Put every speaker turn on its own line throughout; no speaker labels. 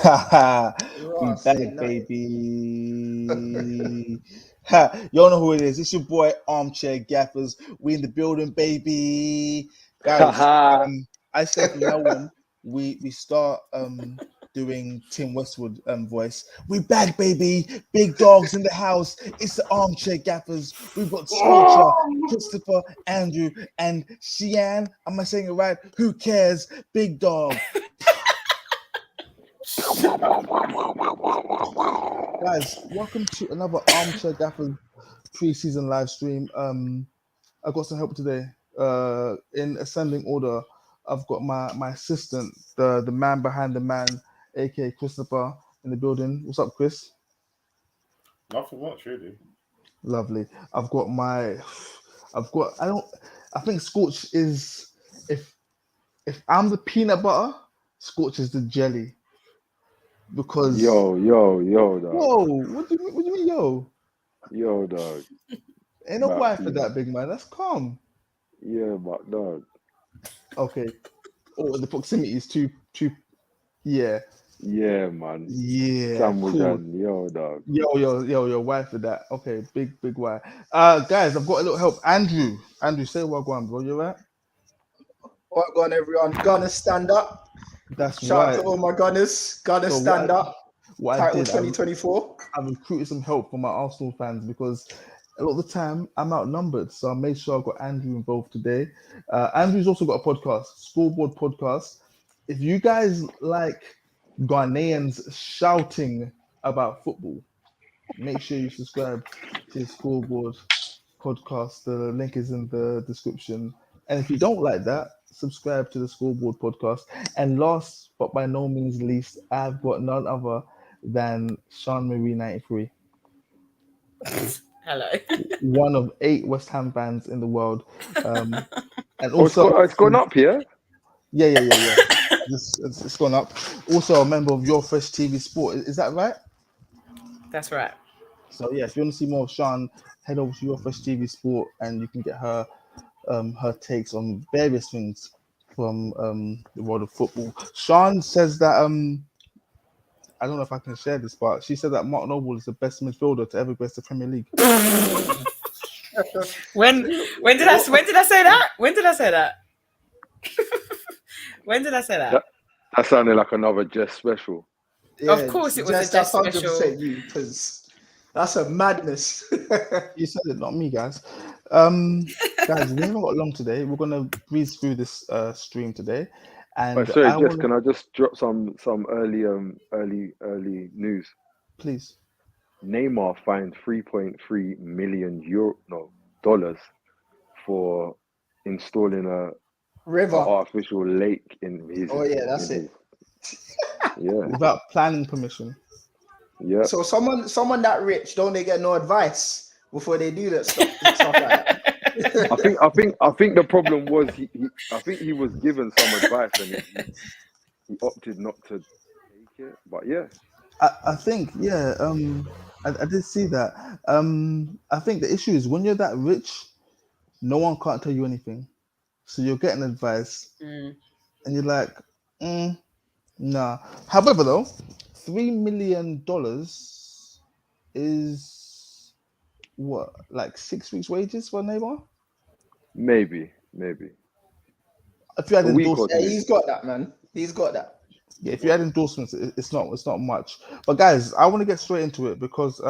We
Ross,
back,
ain't nothing.
baby. Y'all know who it is. It's your boy Armchair Gaffers. We in the building, baby. Guys, I said from now on, we start doing Tim Westwood voice. We back, baby. Big dogs in the house. It's the Armchair Gaffers. We've got Scorcher, Christopher, Andrew, and Shian. Am I saying it right? Who cares? Big dog. Guys, welcome to another Armchair Gaffers preseason live stream. I got some help today. In ascending order, I've got my assistant, the man behind the man, aka Christopher, in the building. What's up, Chris?
Nothing much, really.
Lovely. I think Scorch is if I'm the peanut butter, Scorch is the jelly. Because
Yo, dog.
whoa, what do you mean, yo?
Yo, dog.
Ain't no
About
quiet for
peanut.
that, big man. That's calm.
Yeah, but dog.
Okay. Oh, the proximity is too. Yeah,
Yeah, man.
yeah.
Sandwich
Cool.
and yo, dog.
Yo, why for that? Okay, big why. Guys, I've got a little help. Andrew, say what going, bro. You right?
What going, everyone? Gunners stand up.
That's
Shout
right.
out to all my Gunners. Gunners
So
stand up.
What
Title
I did,
2024.
I recruited some help from my Arsenal fans because a lot of the time I'm outnumbered. So I made sure I got Andrew involved today. Andrew's also got a podcast, Scoreboard Podcast. If you guys like Ghanaians shouting about football, make sure you subscribe to his Scoreboard Podcast. The link is in the description. And if you don't like that, subscribe to the Scoreboard Podcast. And last but by no means least, I've got none other than Sean Marie 93.
Hello.
One of 8 West Ham fans in the world. And also,
it's gone up, yeah?
Yeah. It's gone up. Also, a member of Your Fresh TV Sport. Is that right?
That's right.
So yeah, if you want to see more of Sean, head over to Your Fresh TV Sport, and you can get her takes on various things from the world of football. Sean says that I don't know if I can share this, but she said that Mark Noble is the best midfielder to ever grace the Premier League.
When did I say that? When did I say that? When did I say that?
That sounded like another Jess special.
Yeah, of course it was a Jess special.
You, because that's a madness.
You said it, not me, guys. Guys, we haven't got long today. We're gonna breeze through this stream today. And
sorry, Jess, can I just drop some early news?
Please.
Neymar fined $3.3 million for installing a
river
artificial lake in his.
Oh yeah, that's it.
Yeah.
Without planning permission.
Yeah.
So someone that rich, don't they get no advice before they do that stuff like that?
I think the problem was I think he was given some advice and he opted not to take it. But yeah.
I think I did see that. I think the issue is when you're that rich, no one can't tell you anything. So you're getting advice and you're like, nah. However, though, $3 million is what, like 6 weeks' wages for Neymar?
Maybe.
If you had endorsements,
he's got that, man. He's got that.
Yeah, if you had endorsements, it's not much. But guys, I want to get straight into it because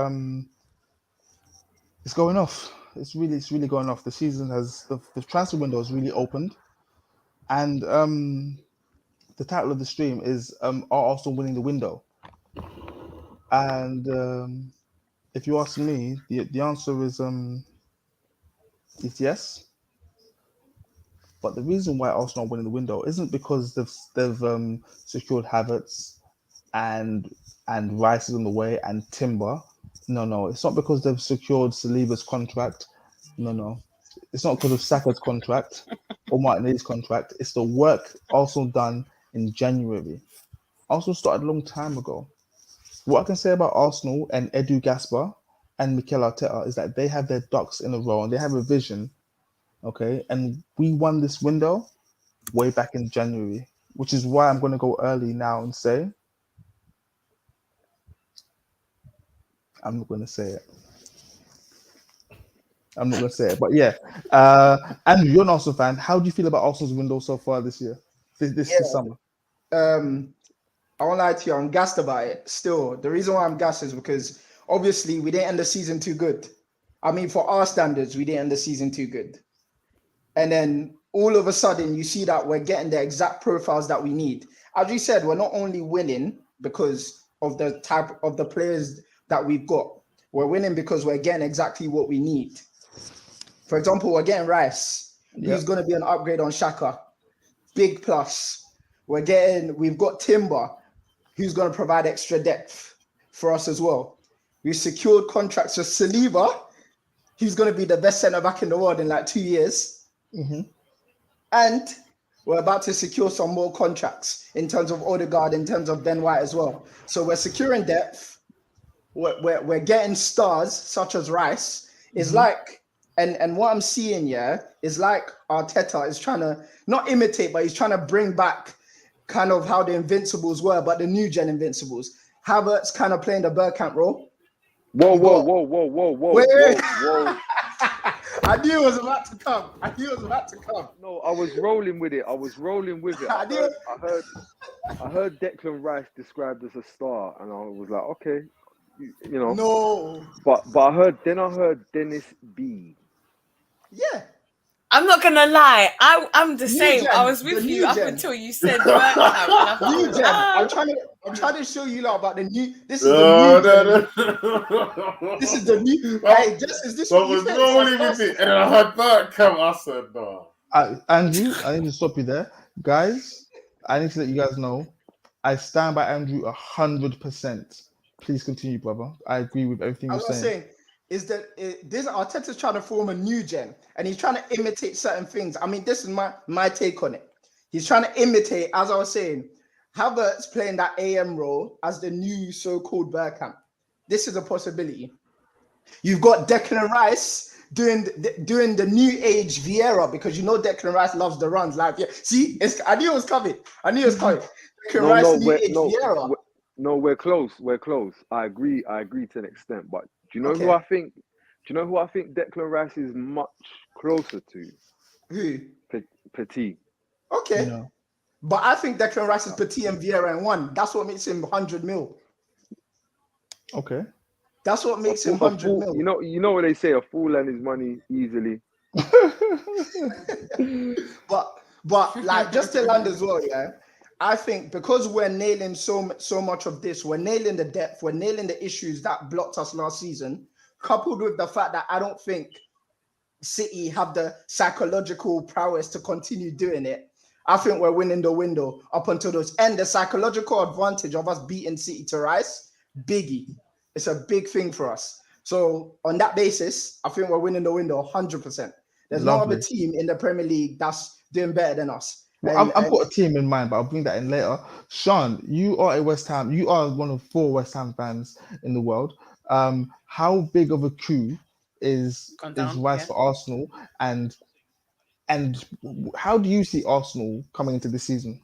it's going off. It's really going off. The season has the transfer window has really opened, and the title of the stream is "Are Arsenal winning the window?" And if you ask me, the answer is yes. But the reason why Arsenal are winning the window isn't because they've secured Havertz and Rice is on the way and Timber. No, it's not because they've secured Saliba's contract. No, it's not because of Saka's contract or Martinelli's contract. It's the work Arsenal done in January. Arsenal started a long time ago. What I can say about Arsenal and Edu Gaspar and Mikel Arteta is that they have their ducks in a row and they have a vision. Okay, and we won this window way back in January, which is why I'm going to go early now and say I'm not going to say it. I'm not going to say it. But yeah, Andrew, you're an Arsenal fan. How do you feel about Arsenal's window so far this year, this summer?
I won't lie to you, I'm gassed about it. Still, the reason why I'm gassed is because obviously we didn't end the season too good. I mean, for our standards, we didn't end the season too good. And then all of a sudden, you see that we're getting the exact profiles that we need. As you said, we're not only winning because of the type of the players that we've got. We're winning because we're getting exactly what we need. For example, we're getting Rice, who's going to be an upgrade on Xhaka. Big plus. We've got Timber, who's going to provide extra depth for us as well. We've secured contracts for Saliba, who's going to be the best centre-back in the world in like 2 years.
Mm-hmm.
And we're about to secure some more contracts in terms of Odegaard, in terms of Ben White as well. So we're securing depth. We're getting stars such as Rice. It's like, and what I'm seeing, is like Arteta is trying to, not imitate, but he's trying to bring back kind of how the Invincibles were, but the new gen Invincibles. Havertz kind of playing the Bergkamp role.
Whoa.
Wait. I knew it was about to come.
No, I was rolling with it. I heard Declan Rice described as a star, and I was like, okay, you know.
No.
But I heard Dennis B.
Yeah.
I'm not gonna lie. I'm the
New
same.
gen,
I was
the
with
new
you up
gen.
until you said Bergkamp.
New gen. I'm trying to show you lot about the new. This is
No.
This is the new. Hey, just is this
So I
what you
was
said?
rolling with it, and I had that come. I said, no.
Andrew, I need to stop you there. Guys, I need to let you guys know, I stand by Andrew 100%. Please continue, brother. I agree with everything
I
you're
was
saying.
saying is that this Arteta's trying to form a new gen, and he's trying to imitate certain things. I mean, this is my take on it. He's trying to imitate, as I was saying, Havertz playing that AM role as the new so-called Bergkamp. This is a possibility. You've got Declan Rice doing the new age Vieira, because you know Declan Rice loves the runs. Like, see, I knew it was coming. Declan Rice, new age Vieira.
No, we're close. I agree to an extent, but do you know who I think? Declan Rice is much closer to?
Who?
Petit.
Okay.
No.
But I think Declan Rice is Petit and Vieira in one. That's what makes him 100 mil.
Okay.
That's what makes him 100 mil.
You know what they say, a fool and his money easily.
but like, just to land as well, I think because we're nailing so much of this, we're nailing the depth, we're nailing the issues that blocked us last season, coupled with the fact that I don't think City have the psychological prowess to continue doing it. I think we're winning the window up until those. And the psychological advantage of us beating City to rise, biggie. It's a big thing for us. So on that basis, I think we're winning the window 100%. There's no other team in the Premier League that's doing better than us.
Well, I've got a team in mind, but I'll bring that in later. Sean, you are one of 4 West Ham fans in the world. How big of a coup is Rice for Arsenal, and how do you see Arsenal coming into this season?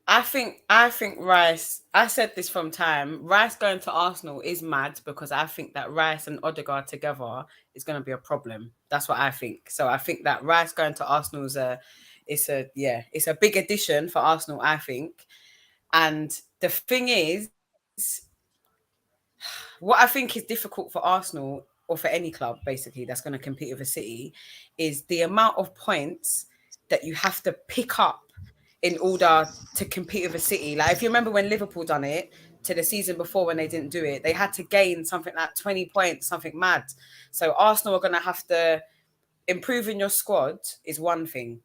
I think Rice, I said this from time, Rice going to Arsenal is mad, because I think that Rice and Odegaard together is going to be a problem. That's what I think. So I think that Rice going to Arsenal is a big addition for Arsenal, I think. And the thing is, what I think is difficult for Arsenal, or for any club basically that's going to compete with a City, is the amount of points that you have to pick up in order to compete with a City. Like, if you remember when Liverpool done it to the season before, when they didn't do it, they had to gain something like 20 points, something mad. So Arsenal are going to have to improve in your squad is one thing,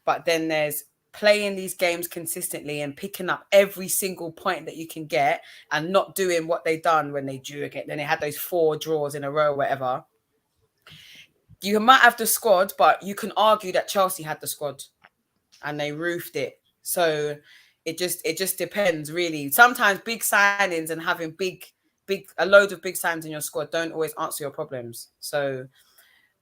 but then there's playing these games consistently and picking up every single point that you can get, and not doing what they done when they drew again. Then they had those 4 draws in a row, whatever. You might have the squad, but you can argue that Chelsea had the squad and they roofed it. So it just depends, really. Sometimes big signings and having a load of big signings in your squad don't always answer your problems. So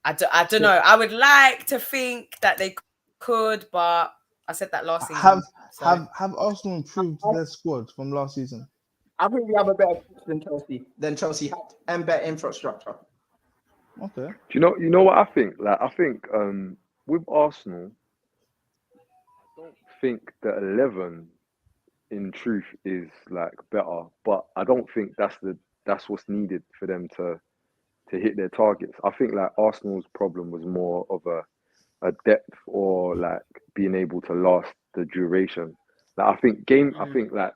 I don't know. I would like to think that they could, but I said that last season.
Have Arsenal improved their squad from last season?
I think we have a better coach than Chelsea had, and better infrastructure.
Okay.
Do you know what I think? Like, I think with Arsenal, I don't think the 11 in truth is like better, but I don't think that's what's needed for them to hit their targets. I think like Arsenal's problem was more of a depth or like being able to last the duration. Like I think like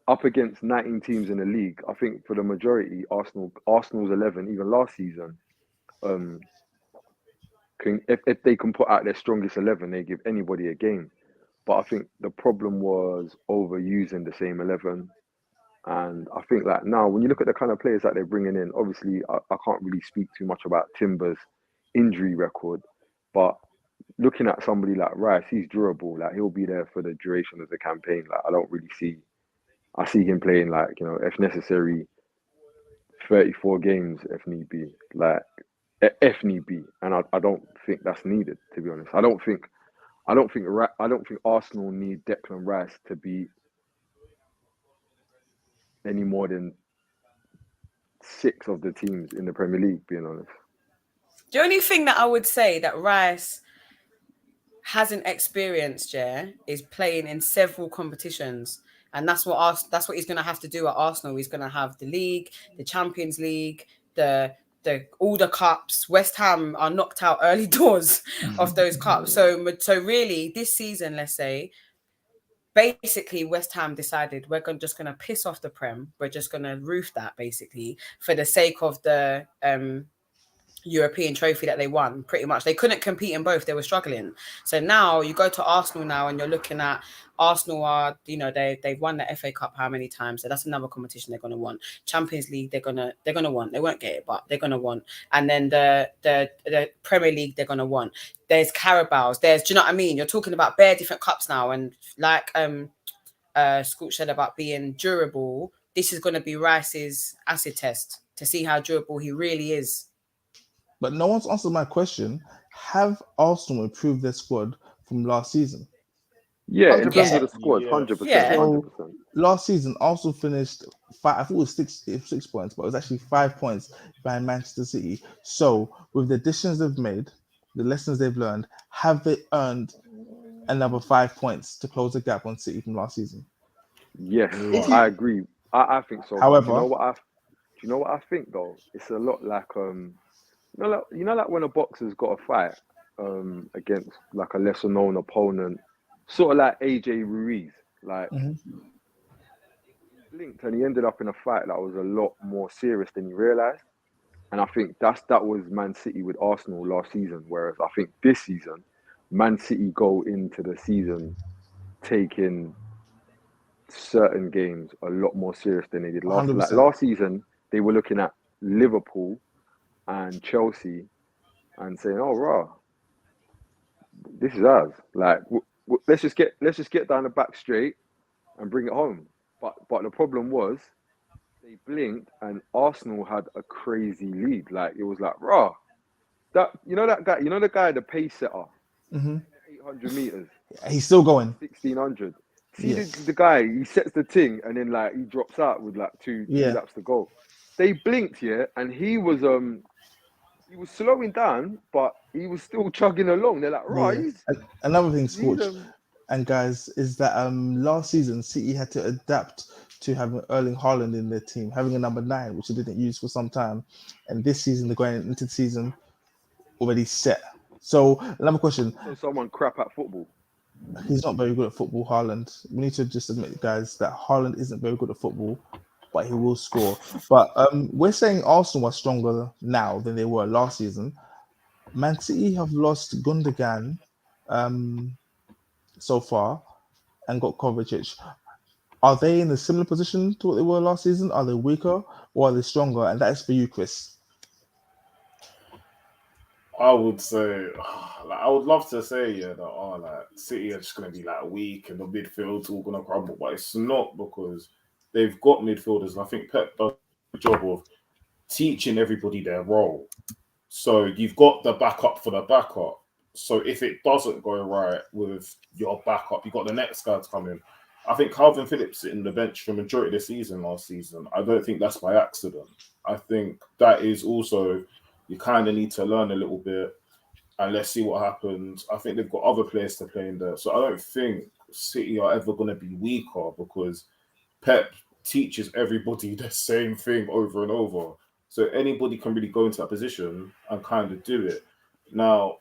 up against 19 teams in the league, I think for the majority, Arsenal's 11, even last season, can if they can put out their strongest 11, they give anybody a game. But I think the problem was overusing the same 11. And I think that now, when you look at the kind of players that they're bringing in, obviously, I can't really speak too much about Timber's injury record. But looking at somebody like Rice, he's durable. Like, he'll be there for the duration of the campaign. Like, I don't really see... I see him playing, like, you know, if necessary, 34 games if need be. Like, if need be. And I don't think that's needed, to be honest. I don't think Arsenal need Declan Rice to be any more than 6 of the teams in the Premier League, being honest.
The only thing that I would say that Rice hasn't experienced, is playing in several competitions. And that's what he's going to have to do at Arsenal. He's going to have the league, the Champions League, all the cups. West Ham are knocked out early doors of those cups. So really, this season, let's say, basically West Ham decided we're just going to piss off the Prem. We're just going to roof that, basically, for the sake of the European trophy that they won. Pretty much, they couldn't compete in both. They were struggling. So now you go to Arsenal now, and you're looking at Arsenal are, you know, they've won the FA Cup how many times? So that's another competition they're going to want. Champions League they're gonna want. They won't get it, but they're going to want. And then the Premier League they're going to want. There's Carabaos. Do you know what I mean? You're talking about bare different cups now, and like Scoot said about being durable. This is going to be Rice's acid test to see how durable he really is.
But no one's answered my question. Have Arsenal improved their squad from last season?
Yeah, in terms of the squad, 100%.
Yeah.
100%.
Last season, Arsenal finished 5. I thought it was 6 points, but it was actually 5 points behind Manchester City. So, with the additions they've made, the lessons they've learned, have they earned another 5 points to close the gap on City from last season?
Yes, I agree. I think so.
However,
do you know what I think though? It's a lot like like when a boxer's got a fight against like a lesser known opponent, sort of like AJ Ruiz, like he blinked and he ended up in a fight that was a lot more serious than he realized. And I think that was Man City with Arsenal last season, whereas I think this season, Man City go into the season taking certain games a lot more serious than they did last.
100%.
Like last season, they were looking at Liverpool and Chelsea and saying, "Oh, rah, this is ours." Like, let's just get down the back straight and bring it home. But the problem was they blinked and Arsenal had a crazy lead. Like, it was like, rah, that the guy, the pace setter, 800 meters,
he's still going
1600. See
Yes.
the guy, he sets the ting and then like he drops out with like two laps to go. They blinked, and he was slowing down, but he was still chugging along. They're like, right.
Another thing, Scorch and guys, is that last season City had to adapt to having Erling Haaland in their team, having a number 9, which they didn't use for some time, and this season they're going into the season already set. So another question:
so someone crap at football?
He's not very good at football, Haaland. We need to just admit, guys, that Haaland isn't very good at football, but he will score. But we're saying Arsenal are stronger now than they were last season. Man City have lost Gundogan so far and got Kovacic. Are they in a similar position to what they were last season? Are they weaker or are they stronger? And that is for you, Chris.
I would say, I would love to say, that City are just going to be like weak and the midfield's all going to crumble, but it's not, because they've got midfielders, and I think Pep does a job of teaching everybody their role. So you've got the backup for the backup. So if it doesn't go right with your backup, you've got the next guy to come in. I think Calvin Phillips sitting the bench for the majority of the season last season. I don't think that's by accident. I think that is also, you kind of need to learn a little bit and let's see what happens. I think they've got other players to play in there. So I don't think City are ever going to be weaker because Pep teaches everybody the same thing over and over. So anybody can really go into that position and kind of do it. Now,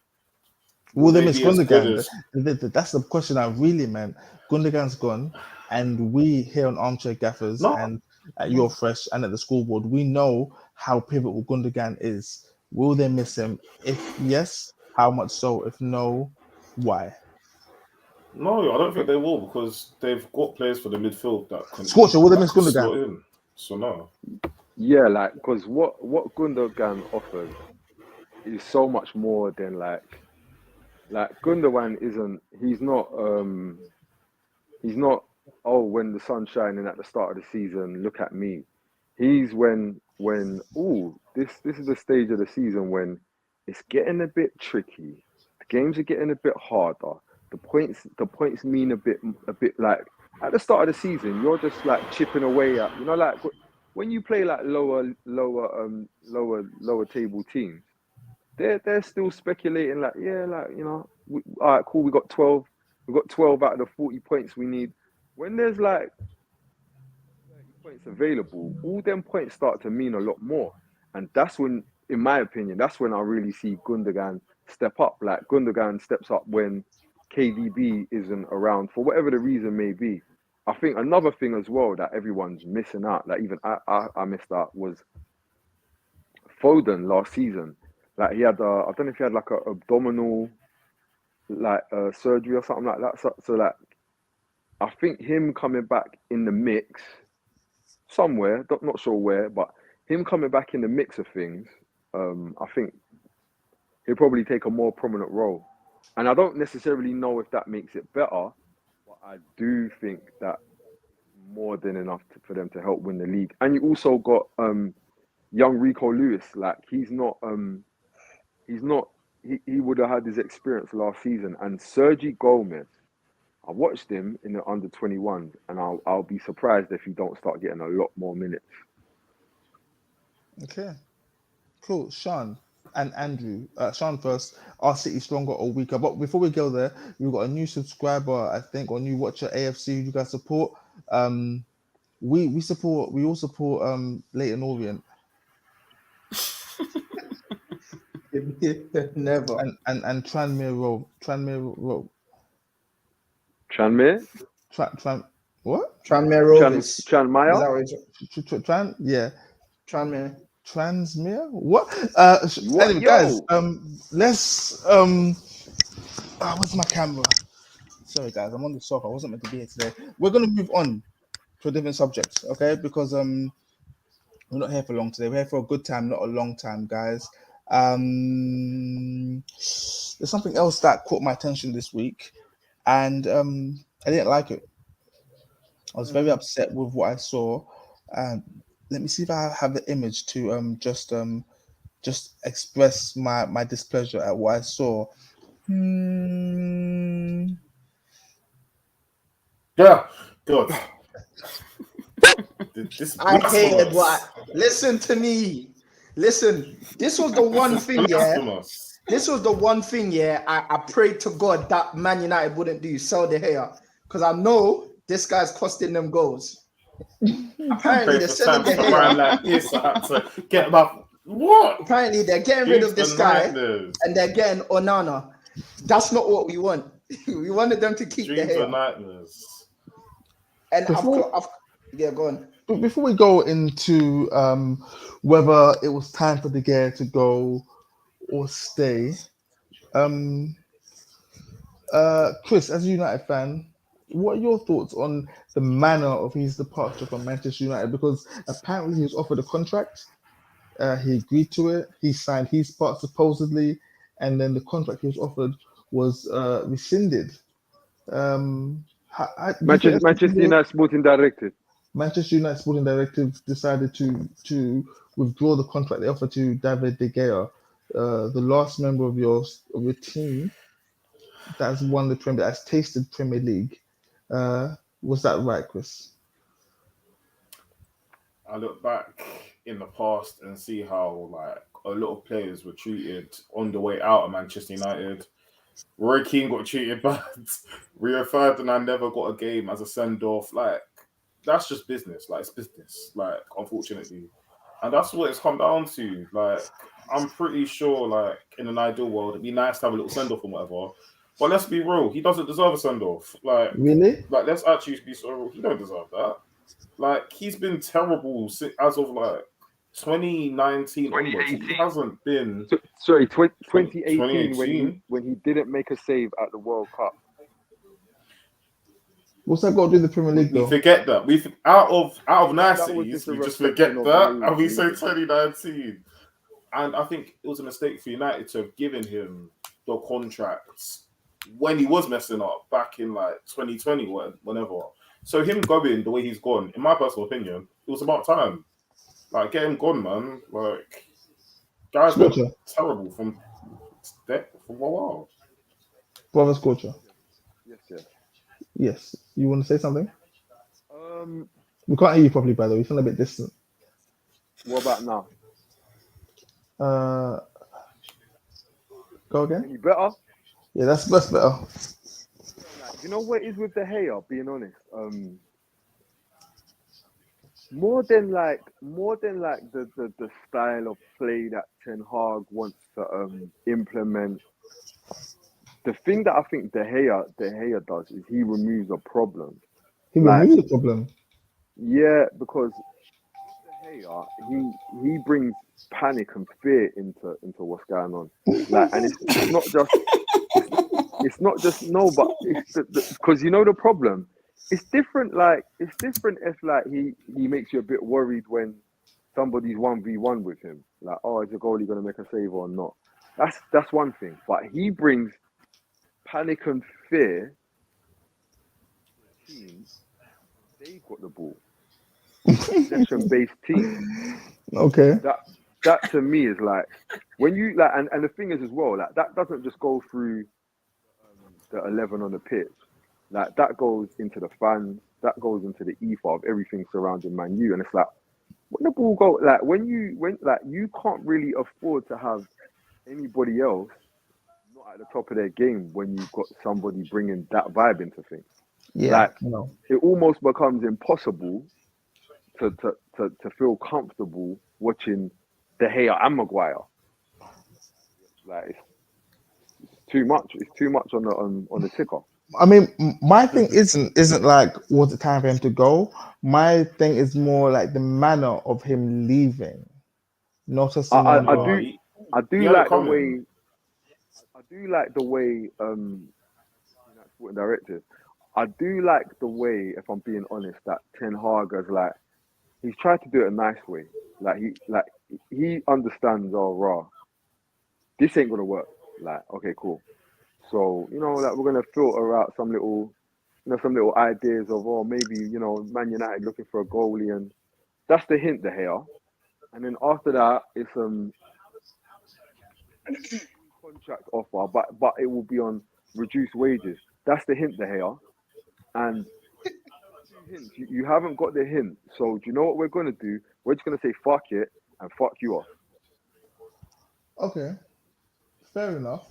will they miss
be as good
Gundogan?
as-
That's the question I really meant. Gundogan's gone, and we here on Armchair Gaffers
No.
and at Your Fresh and at the scoreboard, we know how pivotal Gundogan is. Will they miss him? If yes, how much so? If no, why?
No, I don't think they will because they've got players for the midfield
Scorcher, will they miss
can
Gundogan?
slot in. So no.
Yeah, like because what Gundogan offers is so much more than like Gundogan isn't. He's not. Oh, when the sun's shining at the start of the season, look at me. He's when this is the stage of the season when it's getting a bit tricky. The games are getting a bit harder. The points mean a bit like at the start of the season, you're just like chipping away at, like when you play like lower table teams, they're still speculating like, yeah, like, all right, cool, we got 12 out of the 40 points we need. When there's like 30 points available, all them points start to mean a lot more. And that's when, in my opinion, that's when I really see Gundogan step up. Like Gundogan steps up when KDB isn't around for whatever the reason may be. I think another thing as well that everyone's missing out, like even I missed out, was Foden last season. Like he had, I don't know if he had like a abdominal surgery or something like that. So like, I think him coming back in the mix somewhere, not sure where, but him coming back in the mix of things, I think he'll probably take a more prominent role. And I don't necessarily know if that makes it better, but I do think that more than enough for them to help win the league. And you also got young Rico Lewis. Like he would have had his experience last season. And Sergi Gomez, I watched him in the under 21s, and I'll be surprised if he don't start getting a lot more minutes.
Okay, cool. Sean and Andrew. Sean first. Are City stronger or weaker? But before we go there, we've got a new subscriber, I think, or new watcher, AFC. Who you guys support? We all support Leighton Orient.
Never.
And Tranmere Road.
Tranmere?
What?
Tranmere Rovers.
Tranmere?
Is that what
Yeah.
Tranmere.
Transmere? What?
What?
Anyway,
Yo.
guys, let's where's my camera? Sorry guys, I'm on the sofa. I wasn't meant to be here today. We're gonna move on to a different subject, okay? Because we're not here for long today. We're here for a good time, not a long time, guys. There's something else that caught my attention this week, and I didn't like it. I was very upset with what I saw. Let me see if I have the image to just express my displeasure at what I saw.
Yeah, God.
I hated what. Listen to me. Listen, this was the one thing, yeah. This was the one thing, yeah. I prayed to God that Man United wouldn't do, sell De Gea, because I know this guy's costing them goals. Apparently, they're selling De Gea.
Like this, I had to get him up. What?
Apparently, they're getting rid of this guy and they're getting Onana. That's not what we want. We wanted them to keep De Gea. And yeah, go on.
But before we go into whether it was time for De Gea to go or stay, Chris, as a United fan, what are your thoughts on the manner of his departure from Manchester United? Because apparently he was offered a contract, he agreed to it, he signed his part supposedly, and then the contract he was offered was rescinded.
Manchester United Sporting Directive.
Manchester United Sporting Directive decided to withdraw the contract they offered to David De Gea, the last member of your team that's won the Premier, that's tasted Premier League. Was that right, Chris?
I look back in the past and see how like a lot of players were treated on the way out of Manchester United. Roy Keane got treated bad. Rio Ferdinand never got a game as a send off. Like that's just business. Like it's business. Like unfortunately, and that's what it's come down to. Like I'm pretty sure, like in an ideal world, it'd be nice to have a little send off and whatever. But let's be real. He doesn't deserve a send off.
Really?
Like let's actually be so real. He don't deserve that. Like he's been terrible as of like 2019 onwards. He hasn't been.
Sorry, 2018
2018.
when he didn't make a save at the World Cup.
What's that got to do with the Premier League
We
though?
forget that. Out of
That was
niceties,
just a
we just
reflection
forget
of
that,
where
and we
he
say
was.
2019. And I think it was a mistake for United to have given him the contracts when he was messing up back in like 2020, whenever. So him going the way he's gone, in my personal opinion, it was about time. Like get him gone, man. Like guys were
Scorcher.
terrible from a while.
Brother Scorcher.
Yes.
Yes. You want to say something?
Um,
We can't hear you properly, by the way. You sound a bit distant.
what about now?
Go again?
Any better?
Yeah, that's better.
Like, you know what it is with De Gea, being honest? More than like the style of play that Ten Hag wants to implement. The thing that I think De Gea does is he removes a problem.
He
Like-
removed the problem.
Yeah, because De Gea, he brings panic and fear into what's going on. Like, and it's not just but it's because you know the problem. It's different. Like it's different if like he makes you a bit worried when somebody's 1v1 with him. Like, oh, is the goalie going to make a save or not? That's one thing. But he brings panic and fear. Teams, they've got the ball. Possession-based team.
Okay.
That to me is like when you like, and the thing is as well, like that doesn't just go through the 11 on the pitch. Like that goes into the fans, that goes into the ether of everything surrounding Man U, and it's like when the ball go, like when you can't really afford to have anybody else not at the top of their game when you've got somebody bringing that vibe into things.
Yeah.
Like
No.
it almost becomes impossible to feel comfortable watching De Gea and Maguire. Like it's too much. It's too much on the ticker.
I mean, my thing isn't like was it time for him to go. My thing is more like the manner of him leaving, not a scenario.
I do
Yeah,
like the
coming.
way. I do like the way. Sporting directors. I do like the way, if I'm being honest, that Ten Hag has like he's tried to do it a nice way. Like he understands. Oh, raw. This ain't gonna work. Like, okay, cool. So like we're gonna filter out some little ideas of, oh, maybe Man United looking for a goalie, and that's the hint here. And then after that, it's contract offer, but it will be on reduced wages. That's the hint here. And hints, you haven't got the hint. So do you know what we're gonna do? We're just gonna say fuck it and fuck you off.
Okay, fair enough.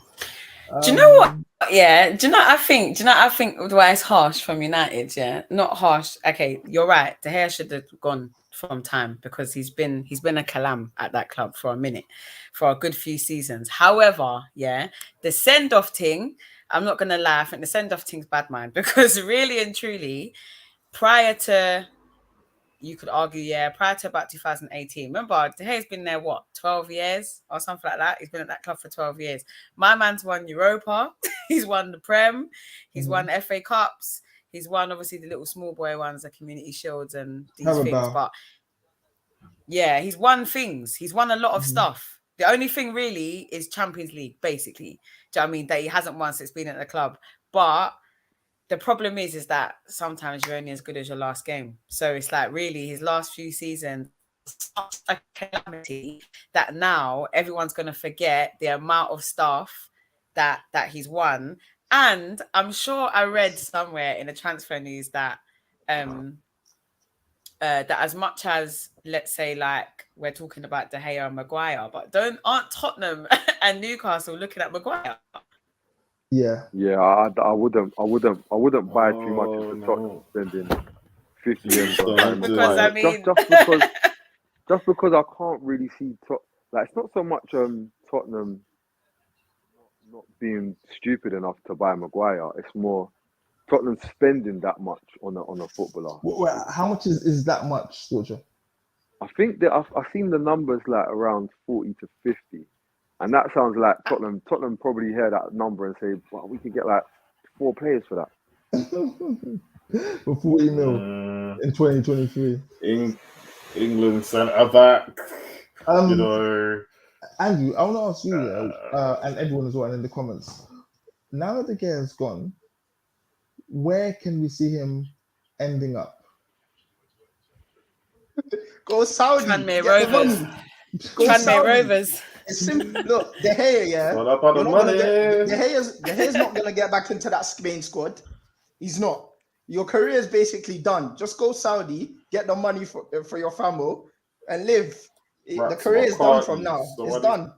Do you know what? Yeah. Do you know? I think the way it's harsh from United. Yeah, not harsh. Okay, you're right. De Gea should have gone from time because he's been a calam at that club for a minute, for a good few seasons. However, yeah, the send off thing. I'm not gonna lie. I think the send off thing's bad, man. Because really and truly, prior to, you could argue, prior to about 2018. Remember, De Gea's been there, 12 years or something like that? He's been at that club for 12 years. My man's won Europa. He's won the Prem. He's won FA Cups. He's won, obviously, the little small boy ones, the Community Shields and these things. But, yeah, he's won things. He's won a lot of stuff. The only thing, really, is Champions League, basically. Do you know what I mean? That he hasn't won since being at the club. But the problem is that sometimes you're only as good as your last game. So it's like really his last few seasons, such a calamity that now everyone's going to forget the amount of stuff that he's won. And I'm sure I read somewhere in the transfer news that that as much as, let's say, like we're talking about De Gea and Maguire, but aren't Tottenham and Newcastle looking at Maguire?
Yeah.
Yeah, I wouldn't buy too much
Oh,
into
no.
Tottenham spending 50 M for
Don't
Harry
do
Because
Maguire.
I mean,
Just because I can't really see like it's not so much Tottenham not being stupid enough to buy Maguire. It's more Tottenham spending that much on a footballer.
How much is that much, Scorcher?
I think that I've seen the numbers like around 40 to 50, and that sounds like Tottenham probably hear that number and say, well, we could get like 4 players for that.
For 40 mil in 2023.
England centre back. You know,
Andrew, I want to ask you, and everyone as well, and in the comments. Now that the gear is gone, where can we see him ending up?
Go Saudi.
Tranmere
Get the
Rovers.
money. Go
Tranmere
Saudi.
Rovers.
It's simple. Look, De Gea, yeah.
all about the
You're not gonna
money.
get De Gea's not gonna get back into that Spain squad. He's not. Your career is basically done. Just go Saudi, get the money for your family, and live. The career is done from now. It's done.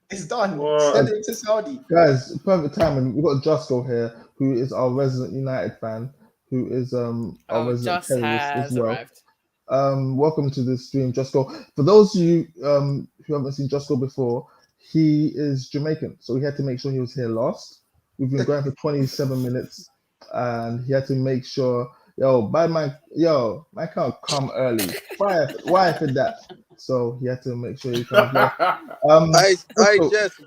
It's done.
What?
Send it to Saudi.
Guys, perfect timing. We've got Jusco here, who is our resident United fan, who is our resident
Just
terrorist as
has
well.
arrived.
Welcome to the stream, Jusco. For those of you who haven't seen Jusco before, he is Jamaican, so we had to make sure he was here last. We've been going for 27 minutes, and he had to make sure, man can't come early. Why for that? So he had to make sure he comes last.
Jess,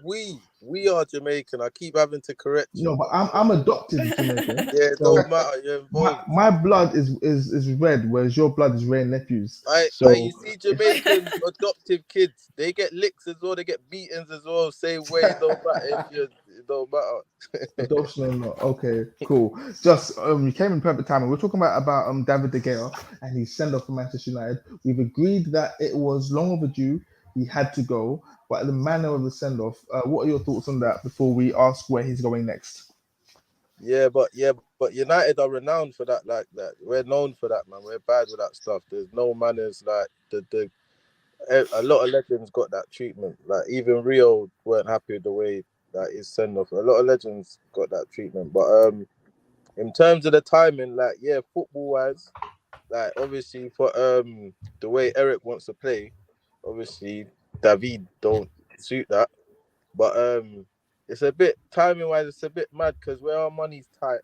we are Jamaican. I keep having to correct you.
No, but I'm adopted Jamaican.
Yeah, it
so
don't matter. You're involved.
my blood is red, whereas your blood is Ray nephews.
You see Jamaican adoptive kids, they get licks as well, they get beatings as well. Same way, it don't matter it don't matter.
Adoption or not? Okay, cool. Just you came in perfect timing. We're talking about David De Gea and his send off for Manchester United. We've agreed that it was long overdue. He had to go, but the manner of the send off. What are your thoughts on that before we ask where he's going next?
Yeah, but United are renowned for that. Like that, we're known for that, man. We're bad with that stuff. There's no manners. Like a lot of legends got that treatment. Like even Rio weren't happy with the way that is send off. A lot of legends got that treatment. But in terms of the timing, like football wise, like obviously for the way Eric wants to play, obviously David don't suit that. But it's a bit timing wise, it's a bit mad because where our money's tight,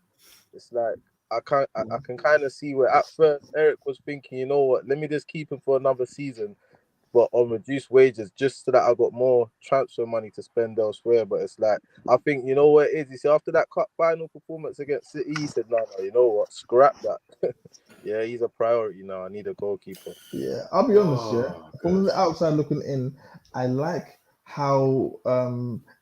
it's like I can kind of see where at first Eric was thinking, you know what, let me just keep him for another season, but on reduced wages, just so that I got more transfer money to spend elsewhere. But it's like, I think, you know what it is? You see, after that cup final performance against City, he said, no, you know what? Scrap that. Yeah, he's a priority now. I need a goalkeeper.
Yeah, I'll be honest, from the outside looking in, I like how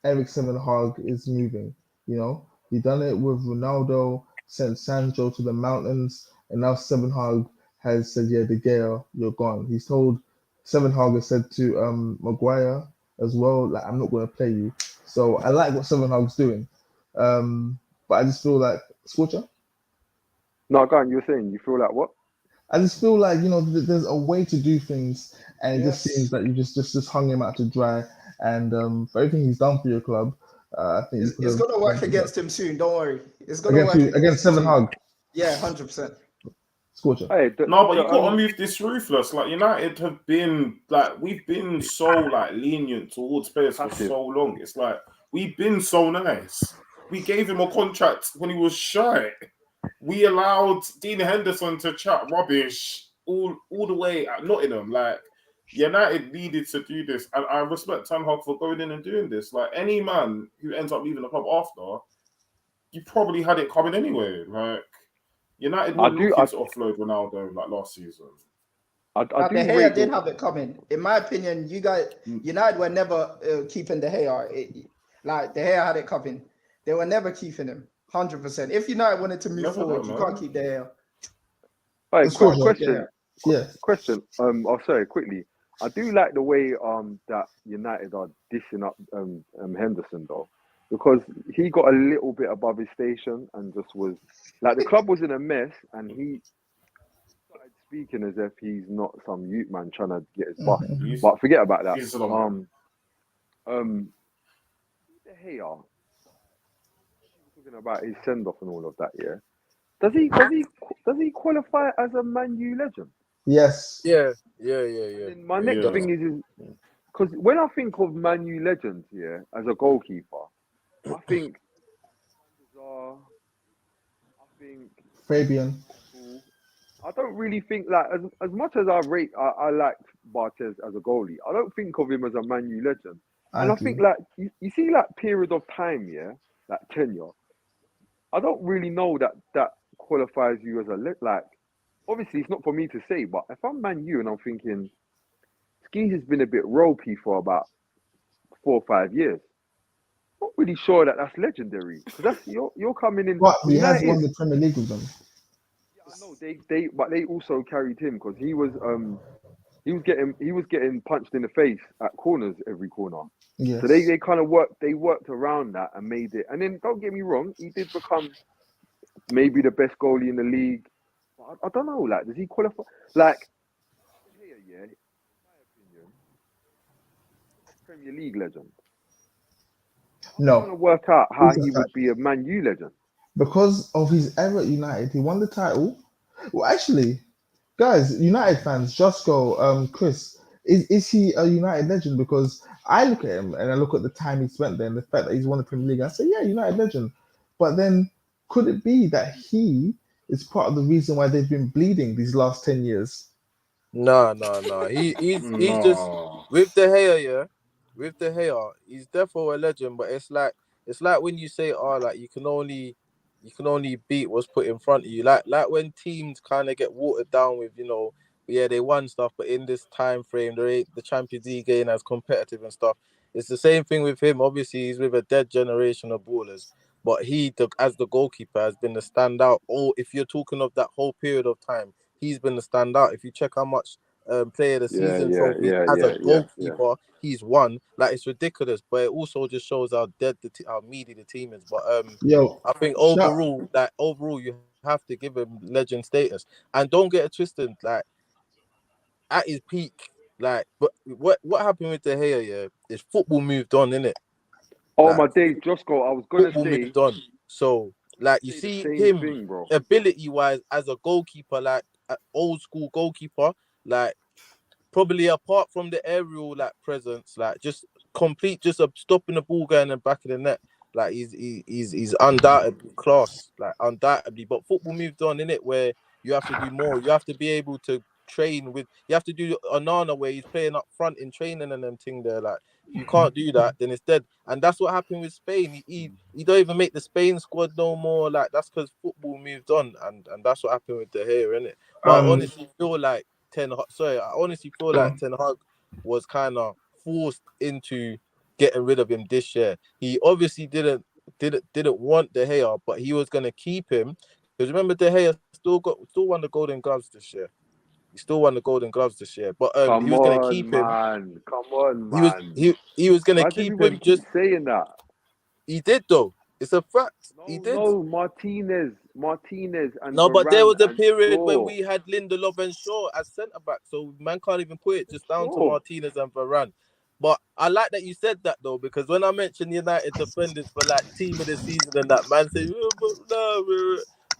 Eric Seven Hag is moving. You know, he done it with Ronaldo, sent Sancho to the mountains, and now Seven Hag has said, De Gea, you're gone. He's told Seven Hag has said to Maguire as well, like, I'm not going to play you. So I like what Seven Hag's doing. But I just feel like, Scorcher?
No, go on, you were saying, you feel like what?
I just feel like, there's a way to do things, and it just seems that you just hung him out to dry. And for everything he's done for your club, I think
it's going to work against him soon. Don't worry. It's going to work
against Seven Hag.
Yeah, 100%.
Scorcher.
But you got to move this ruthless. Like United have been we've been so lenient towards players for so long. It's like we've been so nice. We gave him a contract when he was shy. We allowed Dean Henderson to chat rubbish all the way at Nottingham. Like United needed to do this, and I respect Ten Hag for going in and doing this. Like any man who ends up leaving the club after, you probably had it coming anyway. Like United were looking to offload Ronaldo last season.
De Gea did have it coming. In my opinion, United were never keeping De Gea. De Gea had it coming. They were never keeping him. 100%. If United wanted to move forward, you can't keep De Gea.
All right, question.
Yeah.
Question. Sorry, quickly. I do like the way that United are dishing up Henderson though. because he got a little bit above his station and just was like the club was in a mess, and he started speaking as if he's not some youth man trying to get his buff.
He's-
But forget about that.
he's long.
De Gea, talking about his send off and all of that. Yeah, does he qualify as a Man U legend?
Yes.
Yeah.
And my next
Yeah.
thing is because when I think of Man U legends, yeah, as a goalkeeper, I think
Fabian.
I don't really think like as much as I liked Barthez as a goalie, I don't think of him as a Man U legend. And I think like you see like period of time, yeah, like tenure. I don't really know that qualifies you as a like. Obviously, it's not for me to say, but if I'm Man U and I'm thinking, Ski has been a bit ropey for about 4 or 5 years. Not really sure that's legendary because that's you're coming in.
But he has
United-
won the Premier League with them.
I know they also carried him because he was getting punched in the face at corners every corner.
Yes.
So they kind of worked around that and made it. And then don't get me wrong, he did become maybe the best goalie in the league. But I don't know, like does he qualify? Like yeah, in my opinion, Premier League legend. I'm trying to
No,
work out how
He's a
he
fact.
would be a Man U legend.
because of his era at United, he won the title. Well, actually, guys, United fans, just go. Chris, is he a United legend? Because I look at him and I look at the time he spent there and the fact that he's won the Premier League. I say, yeah, United legend. But then, could it be that he is part of the reason why they've been bleeding these last 10 years?
No. He's just
No.
with De Gea, yeah. With De Gea, he's definitely a legend. But it's like when you say, oh, like you can only beat what's put in front of you. Like when teams kind of get watered down with, yeah, they won stuff, but in this time frame, the Champions League ain't as competitive and stuff. It's the same thing with him. Obviously, he's with a dead generation of ballers, but as the goalkeeper, has been the standout. Oh, if you're talking of that whole period of time, he's been the standout. If you check how much player of the season trophies as a goalkeeper he's won, like it's ridiculous. But it also just shows how dead how meaty the team is. But
Yo,
I think overall you have to give him legend status. And don't get it twisted, like at his peak, like but what happened with De Gea, yeah, is football moved on, innit?
Oh
Like,
my days, Josco, I was gonna
football
say
moved on. So like you
the
see
same
him
thing, bro.
ability wise as a goalkeeper, like an old school goalkeeper, like probably apart from the aerial like presence, like just stopping the ball going in the back of the net. Like he's undoubtedly class, like undoubtedly. But football moved on, innit, where you have to do more. You have to be able to train with. You have to do Onana where he's playing up front in training and them thing there. Like if you can't do that, then it's dead. And that's what happened with Spain. He don't even make the Spain squad no more. Like that's because football moved on, and that's what happened with De Gea, innit. But I honestly feel like Ten Hag was kind of forced into getting rid of him this year. He obviously didn't want De Gea, but he was gonna keep him because remember De Gea still won the Golden Gloves this year. He still won the Golden Gloves this year, but he was gonna keep him.
Come on, man.
He was gonna
Why does
keep
everybody
him.
keep saying that?
He did though. It's a fact. He did.
No, Martinez, and
No, but there
Varane
was a
and
period when
Shaw.
we had Lindelof and Shaw as centre back, so man can't even put it just down to
Sure.
Martinez and Varane. But I like that you said that though, because when I mentioned United defenders for like team of the season and that man said,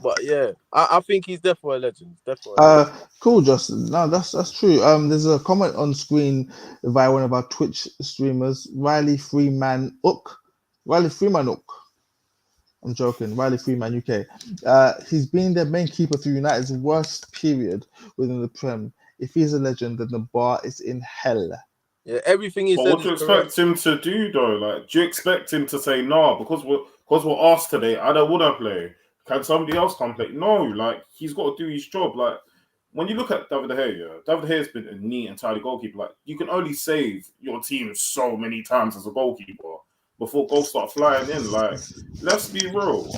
but yeah, I think he's definitely a legend. Definitely. A legend.
Cool, Justin. No, that's true. There's a comment on screen via one of our Twitch streamers, Riley Freeman Ook. I'm joking. Riley Freeman UK. He's been the main keeper through United's worst period within the Prem. If he's a legend, then the bar is in hell.
Yeah, everything he
But
said.
what do you
is correct.
expect him to do though? Like, do you expect him to say no? Because we're asked today, I don't want to play. Can somebody else come play? No, like he's got to do his job. Like when you look at David De Gea, David De Gea's been a neat and tidy goalkeeper. Like you can only save your team so many times as a goalkeeper before goals start flying in. Like, let's be real.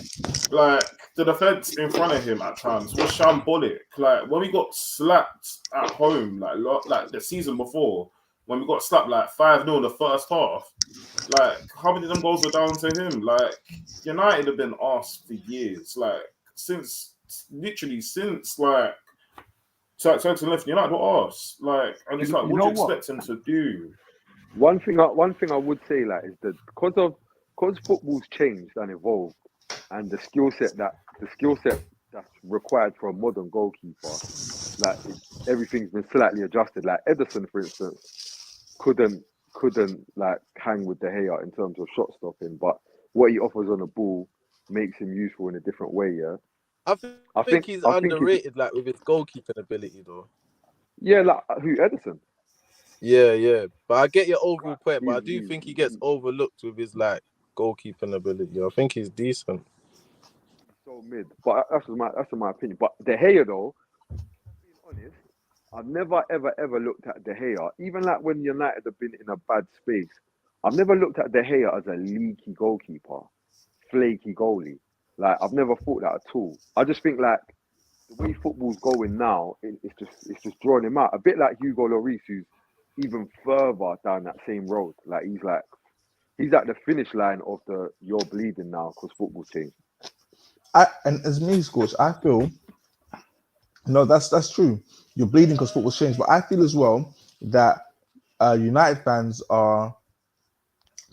Like the defense in front of him at times was shambolic. Like when we got slapped at home, like the season before. when we got slapped like 5-0 in the first half. Like, how many of them goals were down to him? Like, United have been asked for years. Like, since like 2011, United were asked. Like, and it's like, what do you expect him to do?
One thing I would say, like, is that because football's changed and evolved, and the skill set that's required for a modern goalkeeper, like everything's been slightly adjusted. Like Ederson, for instance, couldn't like hang with De Gea in terms of shot stopping, but what he offers on the ball makes him useful in a different way. Yeah,
I think he's underrated, like with his goalkeeping ability, though.
Yeah, like who, Ederson?
Yeah. But I get your overall point, but I do think he gets overlooked with his like goalkeeping ability. I think he's decent.
So mid, but that's my opinion. But De Gea, though, being honest, I've never ever looked at De Gea, even like when United have been in a bad space. I've never looked at De Gea as a leaky goalkeeper, flaky goalie. Like I've never thought that at all. I just think like the way football's going now, it's just drawing him out. A bit like Hugo Lloris, who's even further down that same road. Like he's at the finish line of the you're bleeding now because football's changed.
And as me, coach, I feel no, that's true. You're bleeding because football's changed, but I feel as well that United fans are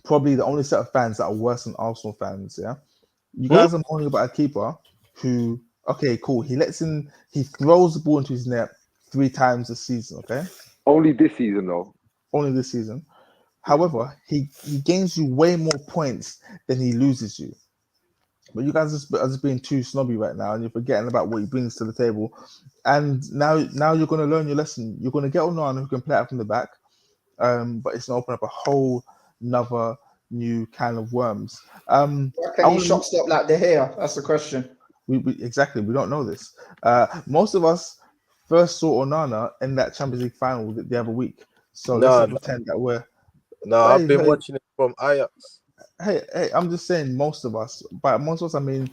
probably the only set of fans that are worse than Arsenal fans. Yeah, you guys are moaning about a keeper who, okay, cool. He throws the ball into his net 3 times a season. Okay,
only this season though.
Only this season. However, he gains you way more points than he loses you. But you guys are just being too snobby right now, and you're forgetting about what he brings to the table. And now you're going to learn your lesson. You're going to get Onana who can play out from the back, but it's going to open up a whole another new can of worms.
Can he shot stop like De Gea? That's the question.
We exactly. We don't know this. Most of us first saw Onana in that Champions League final the other week. So let's not pretend that we're.
No, I've been watching it from Ajax.
Hey, I'm just saying most of us. By most of us, I mean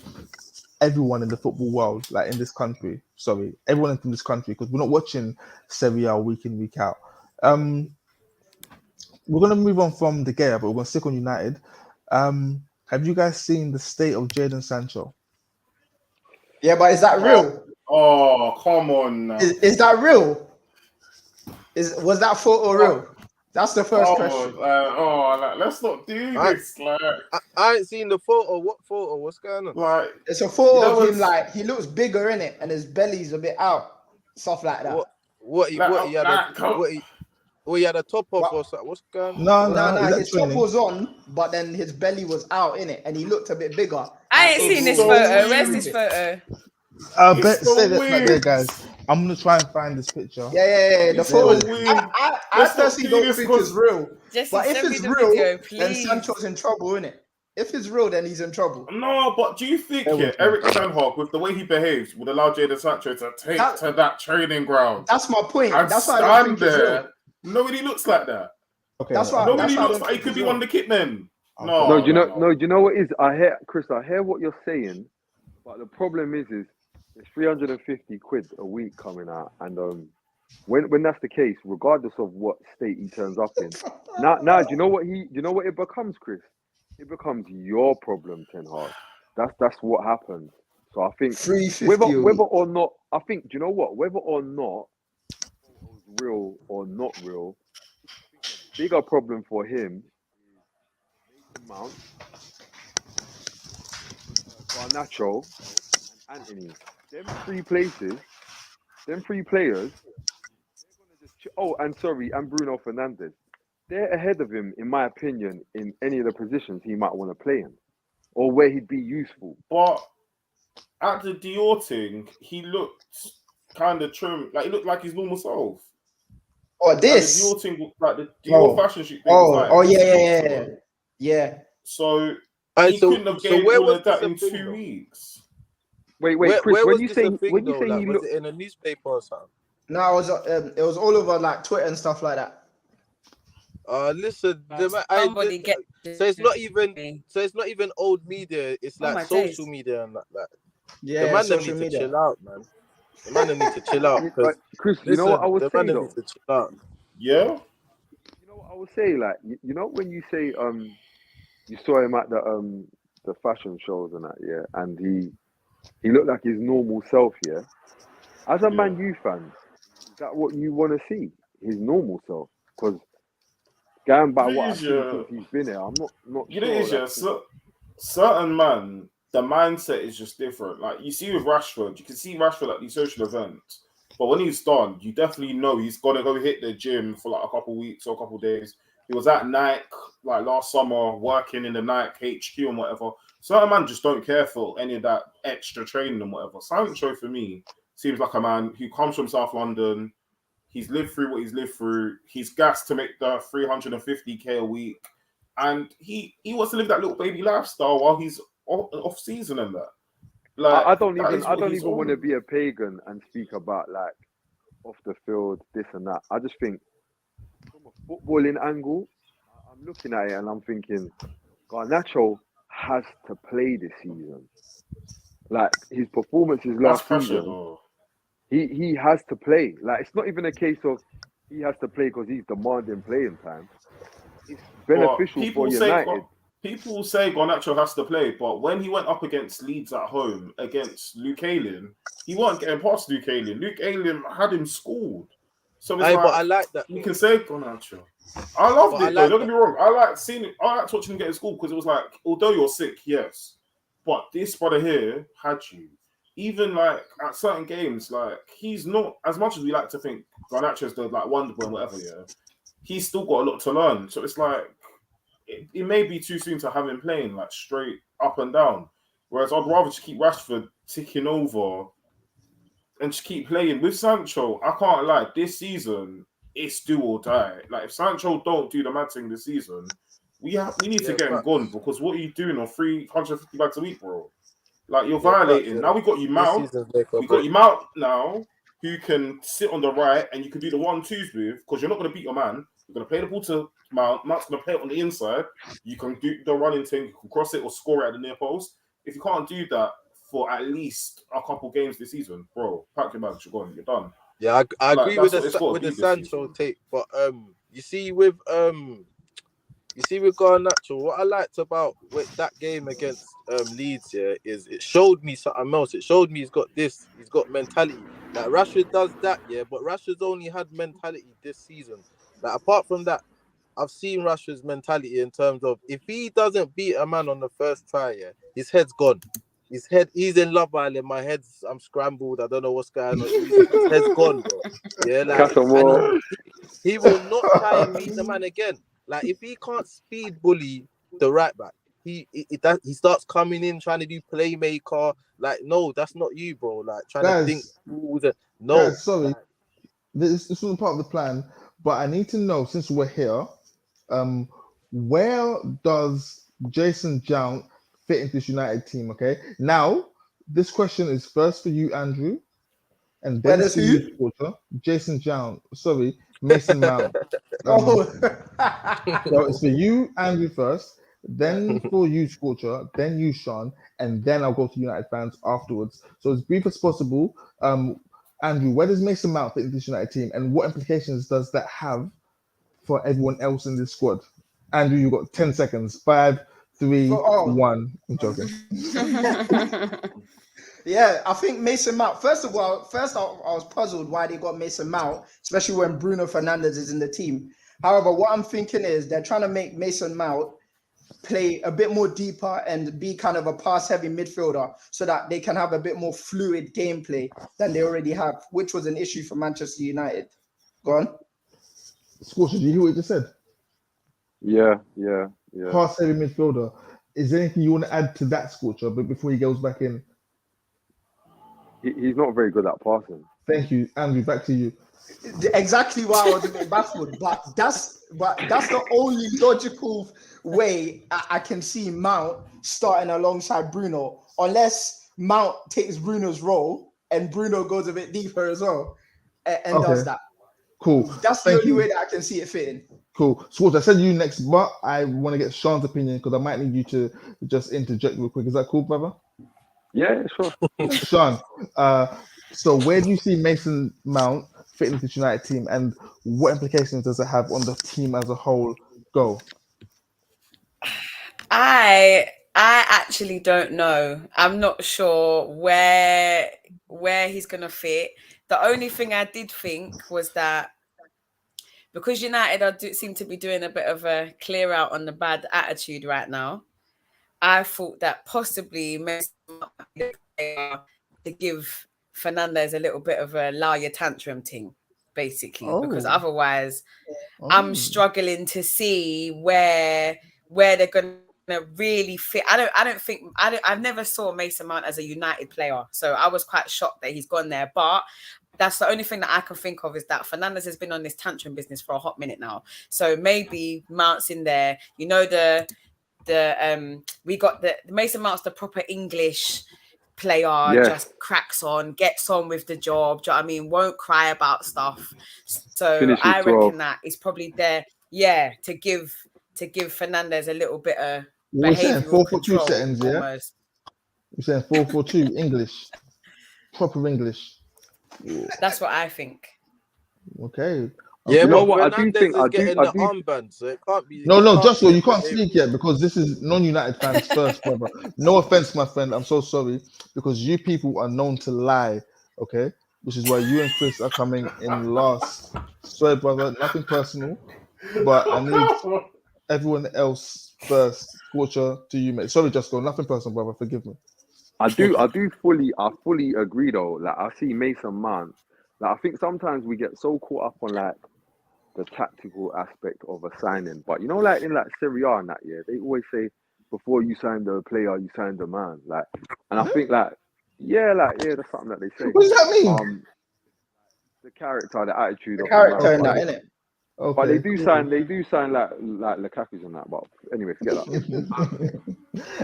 everyone in the football world, like in this country. Sorry, everyone in this country, because we're not watching Serie A week in, week out. We're going to move on from De Gea, but we're going to stick on United. Have you guys seen the state of Jadon Sancho?
Yeah, but is that real?
Oh, come on now.
Is that real? Was that photo real? That's the first question.
Let's not do this.
I ain't seen the photo. What photo? What's going on?
Like,
it's a photo of him. Like he looks bigger in it, and his belly's a bit out, stuff like that.
He had a top off or something? What's going on?
No. His top was on, but then his belly was out in it, and he looked a bit bigger.
I ain't seen this photo. Where's this photo?
Stay there, guys. I'm gonna try and find this picture.
Yeah. The photo. I personally don't think it's real. But if it's real, then Sancho's in trouble, innit? If it's real, then he's in trouble.
No, but do you think Erik ten Hag, with the way he behaves, would allow Jadon Sancho to take to that training ground?
That's my point. That's why I don't think it's real.
Nobody looks like that.
Okay, that's why.
Nobody looks like he could be one of the kit men.
No. Do you know what is? I hear what you're saying, but the problem is it's 350 quid a week coming out, and when that's the case, regardless of what state he turns up in, now do you know what it becomes, Chris? It becomes your problem, Ten Hag. That's what happens. So I think whether or not, I think, do you know what? Whether or not it's real or not real, the bigger problem for him is Mount, Garnacho, and Anthony. Them three players, they're gonna just and Bruno Fernandes. They're ahead of him, in my opinion, in any of the positions he might want to play in, or where he'd be useful.
But at the Dior thing, he looked kind of trim, like he looked like his normal self.
Oh, this
like the Dior thing, like the Dior fashion shoot thing.
Yeah.
So he couldn't have gained all of that in 2 weeks.
Wait, Chris. When you say he
was it in a newspaper or something?
No, it was all over like Twitter and stuff like that.
Listen, so it's not even old media. It's like social media and that. Yeah, the man don't need to chill out, man. The man don't need to chill out.
Chris, you know what I was saying though?
Need to chill out.
Yeah.
know what I would say? Like, you know, when you say you saw him at the fashion shows and that, yeah, and he looked like his normal self, yeah. As a Man U fan, is that what you want to see? His normal self? Because going by what I've seen since he's been here, I'm not
You
sure.
know, it's certain man, the mindset is just different. Like you see with Rashford, you can see Rashford at these social events, but when he's done, you definitely know he's gonna go hit the gym for like a couple weeks or a couple days. He was at Nike like last summer, working in the Nike HQ and whatever. Certain man just don't care for any of that extra training and whatever. Sancho for me seems like a man who comes from South London. He's lived through what he's lived through. He's gassed to make the 350k a week. And he wants to live that little baby lifestyle while he's off season and that. Like
I don't even want to be a pagan and speak about like off the field, this and that. I just think from a footballing angle, I'm looking at it and I'm thinking, Garnacho has to play this season. Like his performances last season, he has to play. Like it's not even a case of he has to play because he's demanding playing time. It's beneficial for United.
People say Garnacho has to play, but when he went up against Leeds at home against Luke Ayling, he wasn't getting past Luke Ayling. Luke Ayling had him scored. So it's
but I like that.
You can say Garnacho. I loved it though. Don't get me wrong. I liked seeing it. I liked watching him get his scored because it was like, although you're sick, yes, but this brother here had you. Even like at certain games, like he's not as much as we like to think Garnacho's the like wonder boy and whatever. Yeah, he's still got a lot to learn. So it's like it may be too soon to have him playing like straight up and down. Whereas I'd rather just keep Rashford ticking over and just keep playing with Sancho. I can't lie. This season, it's do or die. Like if Sancho don't do the mad thing this season, we need to get him gone because what are you doing on 350 bags a week, bro? Like you're violating. Now we got you Mount. We got you Mount now, who can sit on the right and you can do the 1-2s with because you're not going to beat your man. You're going to play the ball to Mount. Mount's going to play it on the inside. You can do the running thing. You can cross it or score it at the near post. If you can't do that for at least a couple games this season, bro, pack your bags. You're gone. You're done.
Yeah, I agree with the Sancho take, but you see with Garnacho, what I liked about that game against Leeds, yeah, is it showed me something else. It showed me he's got mentality. Like Rashford does that, yeah, but Rashford's only had mentality this season. Like apart from that, I've seen Rashford's mentality in terms of if he doesn't beat a man on the first try, yeah, his head's gone. He's in Love Island. I'm scrambled. I don't know what's going on. His head's gone, bro. Yeah, like he will not try and beat the man again. Like if he can't speed bully the right back, he starts coming in trying to do playmaker. Like no, that's not you, bro. Like trying to think. No,
sorry, this wasn't part of the plan. But I need to know since we're here, where does Jadon Sancho fit into this United team? Okay, now this question is first for you, Andrew, and then for you, Porter. Jadon Sancho. Sorry, Mason Mount. So it's for you, Andrew, first, then for you, Scorcher, then you, Sean, and then I'll go to United fans afterwards. So as brief as possible. Andrew, where does Mason Mount fit into this United team, and what implications does that have for everyone else in this squad? Andrew, you've got 10 seconds. 5, 3, 1. I'm joking.
Yeah, I think Mason Mount. First of all, I was puzzled why they got Mason Mount, especially when Bruno Fernandes is in the team. However, what I'm thinking is they're trying to make Mason Mount play a bit more deeper and be kind of a pass-heavy midfielder so that they can have a bit more fluid gameplay than they already have, which was an issue for Manchester United. Go on.
Scorcher, do you hear what you just said?
Yeah.
Pass-heavy midfielder. Is there anything you want to add to that, Scorcher, but before he goes back in?
He's not very good at passing.
Thank you, Andrew. Back to you.
Exactly why I was a bit baffled, but that's the only logical way I can see Mount starting alongside Bruno, unless Mount takes Bruno's role and Bruno goes a bit deeper as well and does that.
Cool.
That's the only way that I can see it fitting.
Cool. Scorch, I said you next, but I want to get Sean's opinion because I might need you to just interject real quick. Is that cool, brother?
Yeah, sure.
Sean, so where do you see Mason Mount fit fit into the United team, and what implications does it have on the team as a whole? Go.
I actually don't know. I'm not sure where he's gonna fit. The only thing I did think was that because United seem to be doing a bit of a clear out on the bad attitude right now, I thought that possibly to give Fernandez a little bit of a your tantrum thing, basically, because otherwise I'm struggling to see where they're gonna really fit. I've never saw Mason Mount as a United player, so I was quite shocked that he's gone there. But that's the only thing that I can think of is that Fernandez has been on this tantrum business for a hot minute now. So maybe Mount's in there. You know, we got the Mason Mount's the proper English player, just cracks on, gets on with the job. Do you know what I mean? Won't cry about stuff. So
Finishes
I
12.
reckon that is probably there, to give Fernandez a little bit of
We're saying
behavioural
4-4-2
control.
settings, yeah?
Almost.
We're saying 4-4-2 English, proper English.
That's what I think.
Okay.
Yeah,
You know
but
what? I do
Fernandez
think
is
I
getting
do.
the armband, so it can't be.
No,
it can't
Joshua,
be
you
a
can't
behavior.
speak yet because this is non-United fans first, brother. No offense, my friend. I'm so sorry because you people are known to lie, okay? Which is why you and Chris are coming in last. Sorry, brother. Nothing personal, but I need everyone else first. Scorcher to you, mate. Sorry, Joshua. Nothing personal, brother. Forgive me.
I fully agree though. Like I see Mason Mount. Like I think sometimes we get so caught up on like the tactical aspect of a signing, but you know, like in like Serie A and that, yeah, they always say before you sign the player, you sign the man. Like, and I think that's something that they say.
What does that mean?
The character, the attitude
The
of the man.
character in that, innit?
Okay,
But they do sign like Lukaku's and that. But anyway, forget that.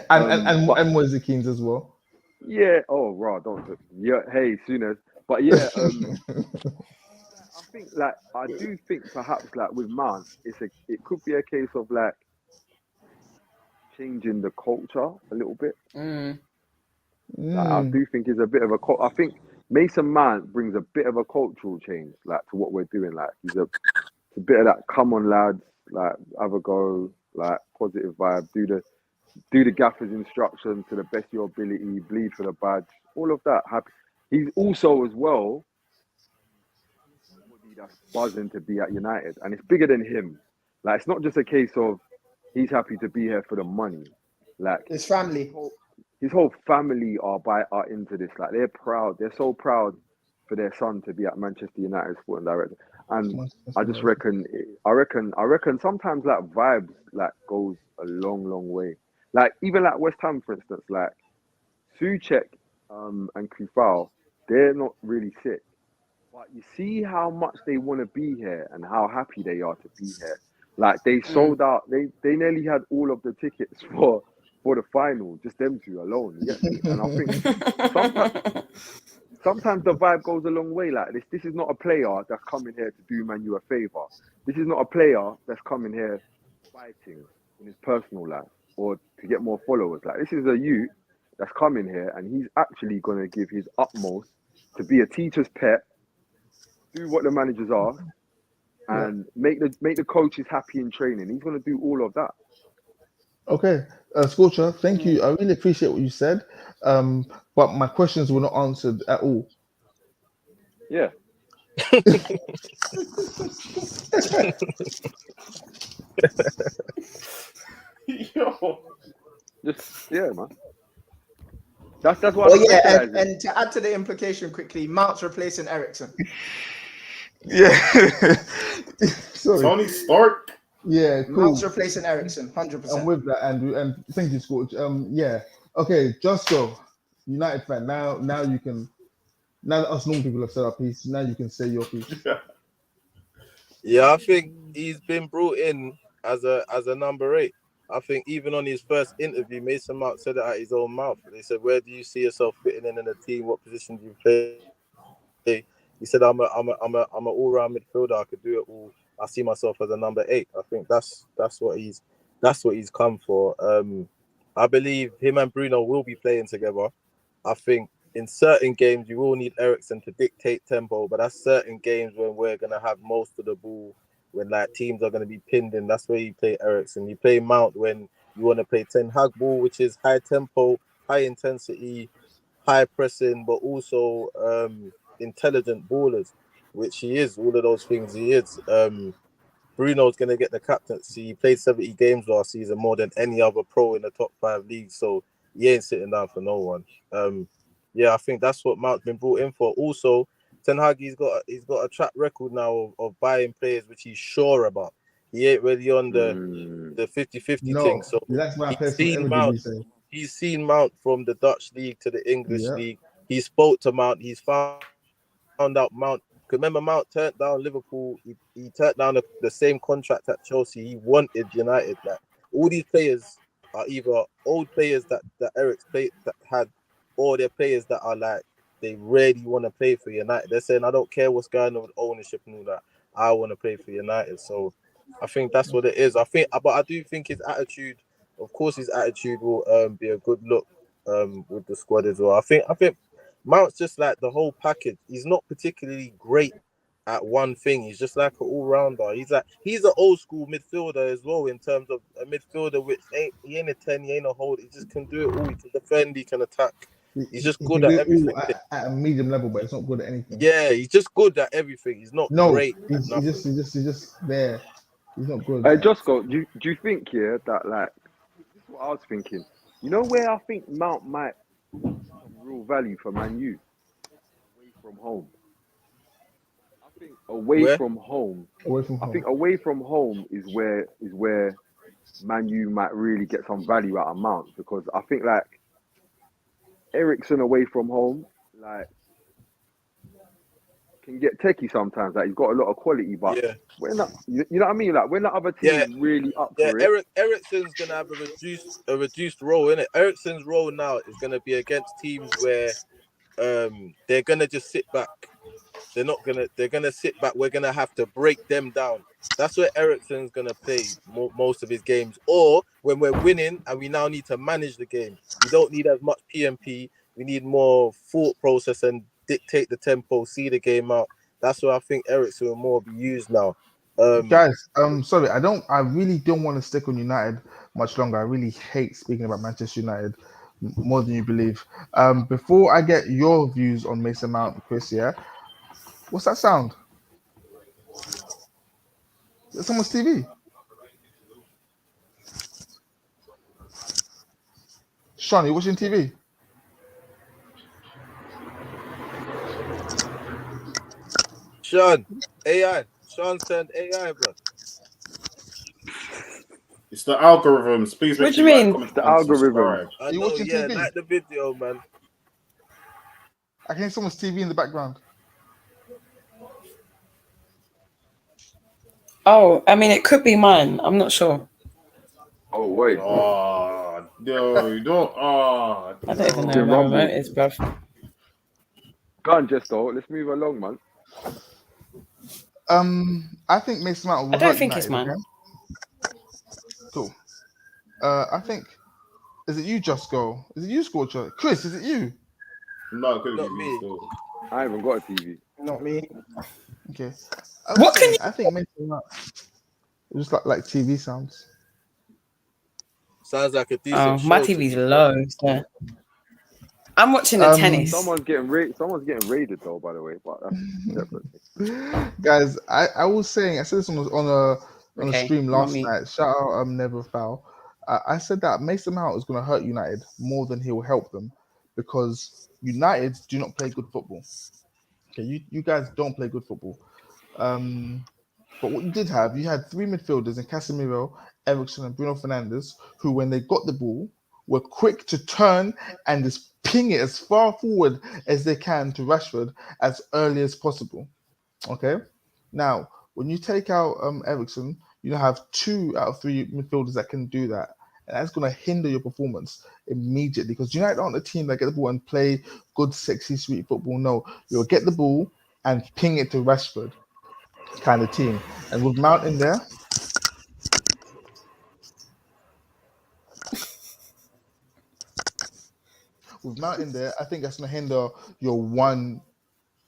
and Moise Keane as well.
Yeah. Oh, raw. Don't. Yeah. Hey, Souness. But yeah. I think like I do think perhaps like with Mount, it could be a case of like changing the culture a little bit. Like, I do think it's a bit of I think Mason Mount brings a bit of a cultural change like to what we're doing. Like it's a bit of that. Come on, lads. Like have a go. Like positive vibe. Do the Gaffers' instruction to the best of your ability. Bleed for the badge. All of that. Happy. He's also as well. That's buzzing to be at United, and it's bigger than him. Like it's not just a case of he's happy to be here for the money. Like
His family,
his whole family are into this. Like they're proud. They're so proud for their son to be at Manchester United sporting director. And I just reckon. I reckon sometimes like vibes like goes a long way. Like even like West Ham, for instance, like Souček and Kufal, they're not really sick. But you see how much they want to be here and how happy they are to be here. Like they sold out. They nearly had all of the tickets for the final, just them two alone. You get me? And I think sometimes the vibe goes a long way. Like this is not a player that's coming here to do Man U a favor. This is not a player that's coming here fighting in his personal life or to get more followers. Like this is a youth that's coming here and he's actually going to give his utmost to be a teacher's pet. Do what the managers are, and make the coaches happy in training. He's going to do all of that.
Okay, Scorcher, thank you. I really appreciate what you said, but my questions were not answered at all.
Yeah.
Yo.
Just man. That's what.
Well, yeah, and to add to the implication quickly, Mount's replacing Eriksen.
Yeah. Sorry.
Tony Stark.
Yeah, cool.
Mount's replacing Eriksen, 100%.
I'm with that, Andrew, and thank you, Scorch. Yeah. Okay, just go. United fan. Now you can. Now that us normal people have said our piece, now you can say your piece.
Yeah, I think he's been brought in as a number 8. I think even on his first interview, Mason Mount said it out his own mouth. They said, "Where do you see yourself fitting in the team? What position do you play?" He said, "I'm an all-round midfielder. I could do it all. I see myself as a number 8." I think that's what he's come for. I believe him and Bruno will be playing together. I think in certain games you will need Eriksen to dictate tempo, but that's certain games when we're gonna have most of the ball, when like teams are gonna be pinned in. That's where you play Eriksen. You play Mount when you want to play Ten Hag ball, which is high tempo, high intensity, high pressing, but also intelligent ballers, which he is. All of those things he is. Bruno's going to get the captaincy. He played 70 games last season, more than any other pro in the top 5 leagues. So he ain't sitting down for no one. Yeah, I think that's what Mount's been brought in for. Also, Ten Hag, he's got a track record now of buying players which he's sure about. He ain't really on the 50-50 thing. So
that's my
he's
person
seen
ever
Mount.
did say.
He's seen Mount from the Dutch league to the English
Yeah.
league. He spoke to Mount. He's found out Mount. Because remember, Mount turned down Liverpool. He turned down the same contract at Chelsea. He wanted United. Like all these players are either old players that Eric's played that had, or they're players that are like they really want to play for United. They're saying, I don't care what's going on with ownership and all that. I want to play for United. So I think that's what it is. But I do think his attitude. Of course, his attitude will be a good look with the squad as well. I think Mount's just like the whole package. He's not particularly great at one thing. He's just like an all-rounder. He's an old school midfielder as well, in terms of a midfielder which he ain't a 10, he ain't a hold. He just can do it all. He can defend, he can attack. He's just good at everything.
At a medium level, but it's not good at anything.
Yeah, he's just good at everything. He's not great.
He's just there. He's not good.
Hey, Josco, do you think here that like this is what I was thinking? You know where I think Mount might have some real value for Man U? Away from home. I think away from home is where Man U might really get some value out of Mount, because I think like Eriksen away from home, like can get techie sometimes. Like he's got a lot of quality, but when you know what I mean? Like when the other team really up for it.
Eriksen's gonna have a reduced role, innit? Eriksen's role now is gonna be against teams where they're gonna just sit back. They're gonna sit back. We're gonna have to break them down. That's where Eriksen's gonna play most of his games. Or when we're winning and we now need to manage the game, we don't need as much PMP. We need more thought process and dictate the tempo, see the game out. That's where I think Eriksen will more be used now.
Guys, sorry, I really don't want to stick on United much longer. I really hate speaking about Manchester United more than you believe. Before I get your views on Mason Mount, Chris, yeah, what's that sound? Is that someone's TV? Sean, you watching TV?
Sean's turned AI, bro.
It's the algorithms. Please make
What do
sure
you
you
mean?
comment,
The
and
algorithm.
subscribe.
I
You
know,
watching
yeah,
TV?
like the video, man.
I can hear someone's TV in the background.
Oh, I mean, it could be mine. I'm not sure.
Oh wait.
Oh, no, you don't. Oh,
I don't even know
Team
where my
Rumble.
remote is, bruv.
Go on, Jesto. Let's move along, man.
I think Mason Mount will
I don't
hurt
think
United
it's mine.
again. Cool. I think. Is it you, Jusco? Is it you, Scorcher? Chris, is it you?
no, it could
Not
be
me.
still.
I haven't got a TV.
Not me.
Okay.
What can
I think Mason Mount. Just like TV sounds.
Sounds like a
Oh,
decent
my
show. to
TV's
me.
low. So. I'm watching the tennis.
Someone's getting raided though, by the way. But that's separate.
Guys, I was saying, I said this on a
Okay,
stream last
mummy.
night. Shout out Never Foul. I said that Mason Mount is going to hurt United more than he will help them, because United do not play good football. Okay, you guys don't play good football. But what you had 3 midfielders in Casemiro, Eriksen, and Bruno Fernandes, who, when they got the ball, were quick to turn and just ping it as far forward as they can to Rashford as early as possible. Okay? Now, when you take out Eriksen, you have 2 out of 3 midfielders that can do that. And that's going to hinder your performance immediately, because United aren't a team that get the ball and play good, sexy, sweet football. No, you'll get the ball and ping it to Rashford kind of team. And with Mount in there, with Mount in there, I think that's going to hinder your one.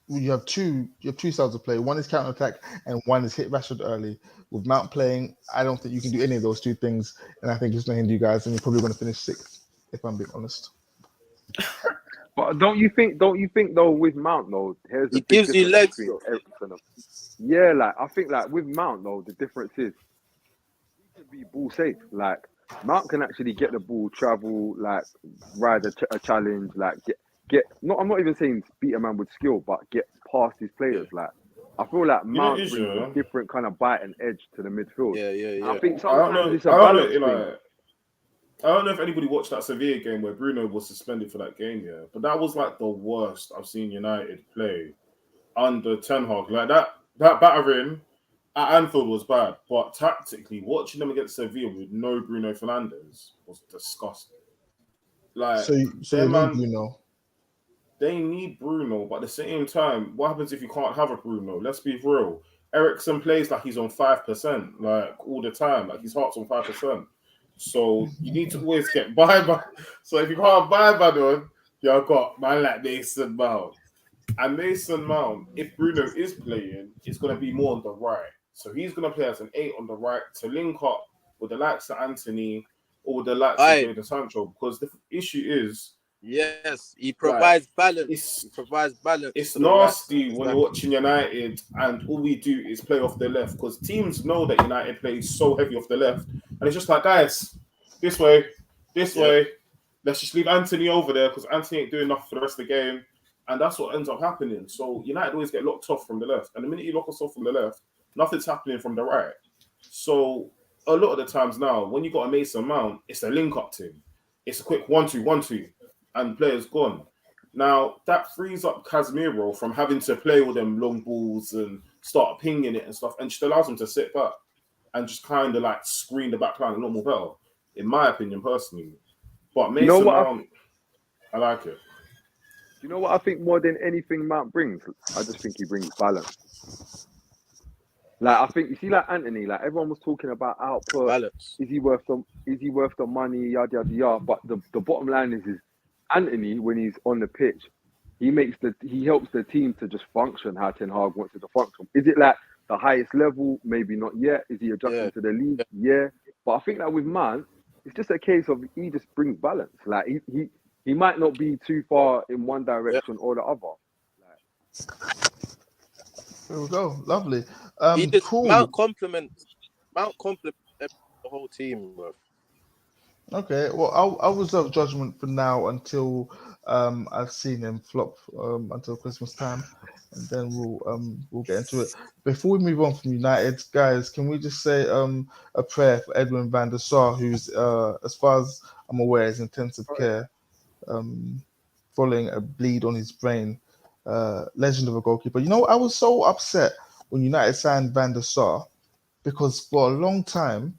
You have two styles of play. One is counter attack, and one is hit Rashford early. With Mount playing, I don't think you can do any of those two things, and I think it's going to hinder you guys, and you're probably going to finish sixth, if I'm being honest.
But don't you think though with Mount though, here's the
He
big
gives you
difference
legs,
between
though.
Eriksen and yeah, like I think like with Mount though, the difference is he can be ball safe. Like Mount can actually get the ball, travel, like ride a challenge, like get. Not I'm not even saying beat a man with skill, but get past his players. Like I feel like
You know,
Mount brings a different kind of bite and edge to the midfield.
Yeah.
I think
I don't
sometimes
know.
it's a balance thing.
I don't know if anybody watched that Sevilla game where Bruno was suspended for that game, yeah. But that was like the worst I've seen United play under Ten Hag. Like that battering at Anfield was bad, but tactically, watching them against Sevilla with no Bruno Fernandes was disgusting. Like
So you
their
need
man,
Bruno.
they need Bruno, but at the same time, what happens if you can't have a Bruno? Let's be real. Ericsson plays like he's on 5%, like all the time, like his heart's on 5%. So you need to always get by. So if you can't buy Badon, you've got man like Mason Mount. And Mason Mount, if Bruno is playing, it's going to be more on the right. So he's going to play as an 8 on the right to link up with the likes of Anthony or with the likes of Jadon Sancho. Because the issue is,
yes, he provides balance.
He
provides balance.
It's nasty when you're watching United and all we do is play off the left because teams know that United plays so heavy off the left. And it's just like, guys, this way. Let's just leave Anthony over there because Anthony ain't doing enough for the rest of the game. And that's what ends up happening. So United always get locked off from the left. And the minute you lock us off from the left, nothing's happening from the right. So a lot of the times now, when you got a Mason Mount, it's a link-up team. It's a quick 1-2, and player's gone. Now, that frees up Casemiro from having to play all them long balls and start pinging it and stuff, and just allows him to sit back and just kind of like screen the back line a lot more better, in my opinion, personally. But Mason Mount, I like it.
You know what I think more than anything Mount brings? I just think he brings balance. Like I think you see, like Anthony, like everyone was talking about output.
Balance.
Is he worth the money? Yada yada yada. But the bottom line is Anthony, when he's on the pitch, he helps the team to just function how Ten Hag wants it to function. Is it like the highest level? Maybe not yet. Is he adjusting to the league? Yeah. But I think that with Man, it's just a case of he just brings balance. Like he might not be too far in one direction or the other.
There we go. Lovely. Cool.
Mount complements the whole team, bro.
Okay, well, I'll reserve judgment for now until I've seen him flop until Christmas time, and then we'll get into it. Before we move on from United, guys, can we just say a prayer for Edwin van der Sar, who's as far as I'm aware is intensive care, following a bleed on his brain. Legend of a goalkeeper. You know, I was so upset when United signed Van der Sar because for a long time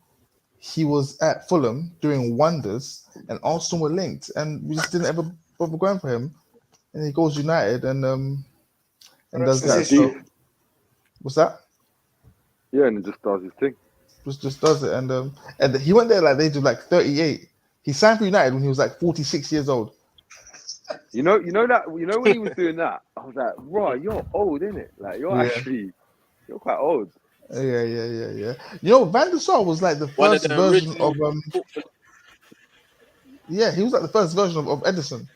he was at Fulham doing wonders and Arsenal were linked and we just didn't ever bother going for him. And he goes United and does that. So, what's that?
Yeah, and it just does his thing.
Just does it. And he went there like the age of like 38. He signed for United when he was like 46 years old.
You know when he was doing that, I was like, "Bro, you're old, innit? Like you're quite old."
Yeah. You know, Van der Sar was like the first version of Yeah, he was like the first version of Edison.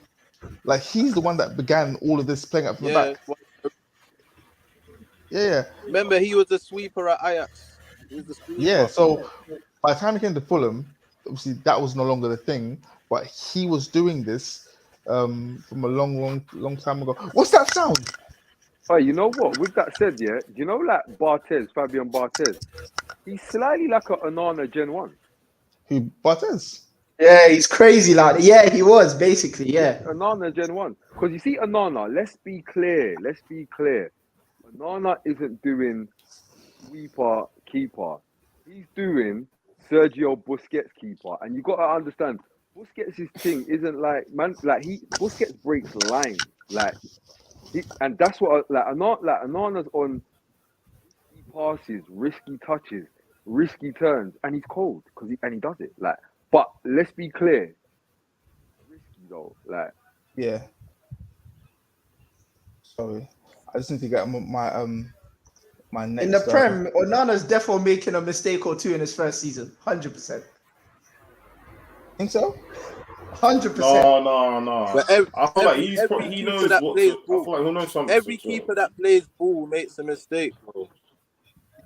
Like he's the one that began all of this playing up from the back. Yeah.
Remember, he was the sweeper at Ajax. He was the sweeper.
Yeah, so by the time he came to Fulham, obviously that was no longer the thing, but he was doing this from a long time ago. What's that sound?
Oh, you know what? With that said, yeah, you know, like Fabian Barthez, he's slightly like a Onana Gen 1.
Who, Barthez?
Yeah, he's crazy like that. Yeah, he was basically, yeah.
Onana Gen 1. Because you see, Onana, let's be clear. Onana isn't doing sweeper keeper. He's doing Sergio Busquets keeper. And you got to understand, Busquets' thing isn't like, man, like Busquets breaks lines. And that's what, Onana's on risky passes, risky touches, risky turns, and he's cold because he does it. Like, but let's be clear, risky though. Like,
Yeah. Sorry, I just need to get my next.
In the Prem, Onana's definitely making a mistake or two in his first season. 100%.
Think so?
100%.
No.
But
I feel like
every
he
keeper
knows
that
what
plays
to. I
ball,
feel like he knows something.
every keeper that plays ball makes a mistake, bro.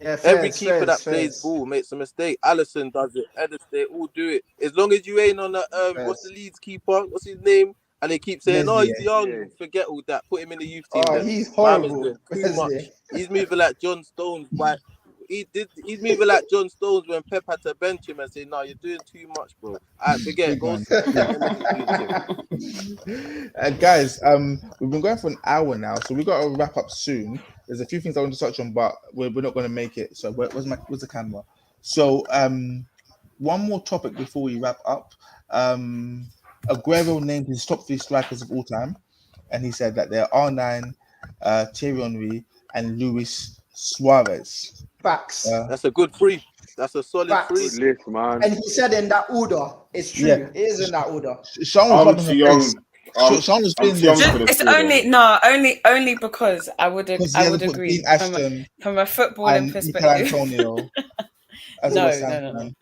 Yeah,
Every
fairs,
keeper that
fairs,
plays
fairs.
ball makes a mistake. Allison does it. Edis, they all do it. As long as you ain't on the what's the
Fairs.
Leeds keeper? What's his name? And they keep saying, "Oh, he's
Meslier.
young."
Yeah.
Forget all that. Put him in the youth team.
Oh,
Then
he's
my man's
horrible.
doing too
Meslier.
much. He's moving like John Stones. He's moving like John Stones when Pep had to bench him and say, "No, you're doing too much, bro. I forget.
Big
Go
man.
sit in the youth team."
Guys, we've been going for an hour now, so we got to wrap up soon. There's a few things I want to touch on, but we're not going to make it. So where's the camera? So one more topic before we wrap up. Aguero named his top 3 strikers of all time, and he said that there are 9, Thierry Henry and Luis Suarez.
Facts.
That's a good free. That's a solid
Facts.
free.
Good list, man.
And he said in that order. It's true.
Yeah.
It is in that order.
Sean was
I'm
rubbing
too
her
young.
face. Sean was being
too young
legit.
for this.
It's only because I would
Because he hasn't put
agree
Dean Ashton
from a footballing
and Mikel
perspective.
Antonio as a West Ham fan.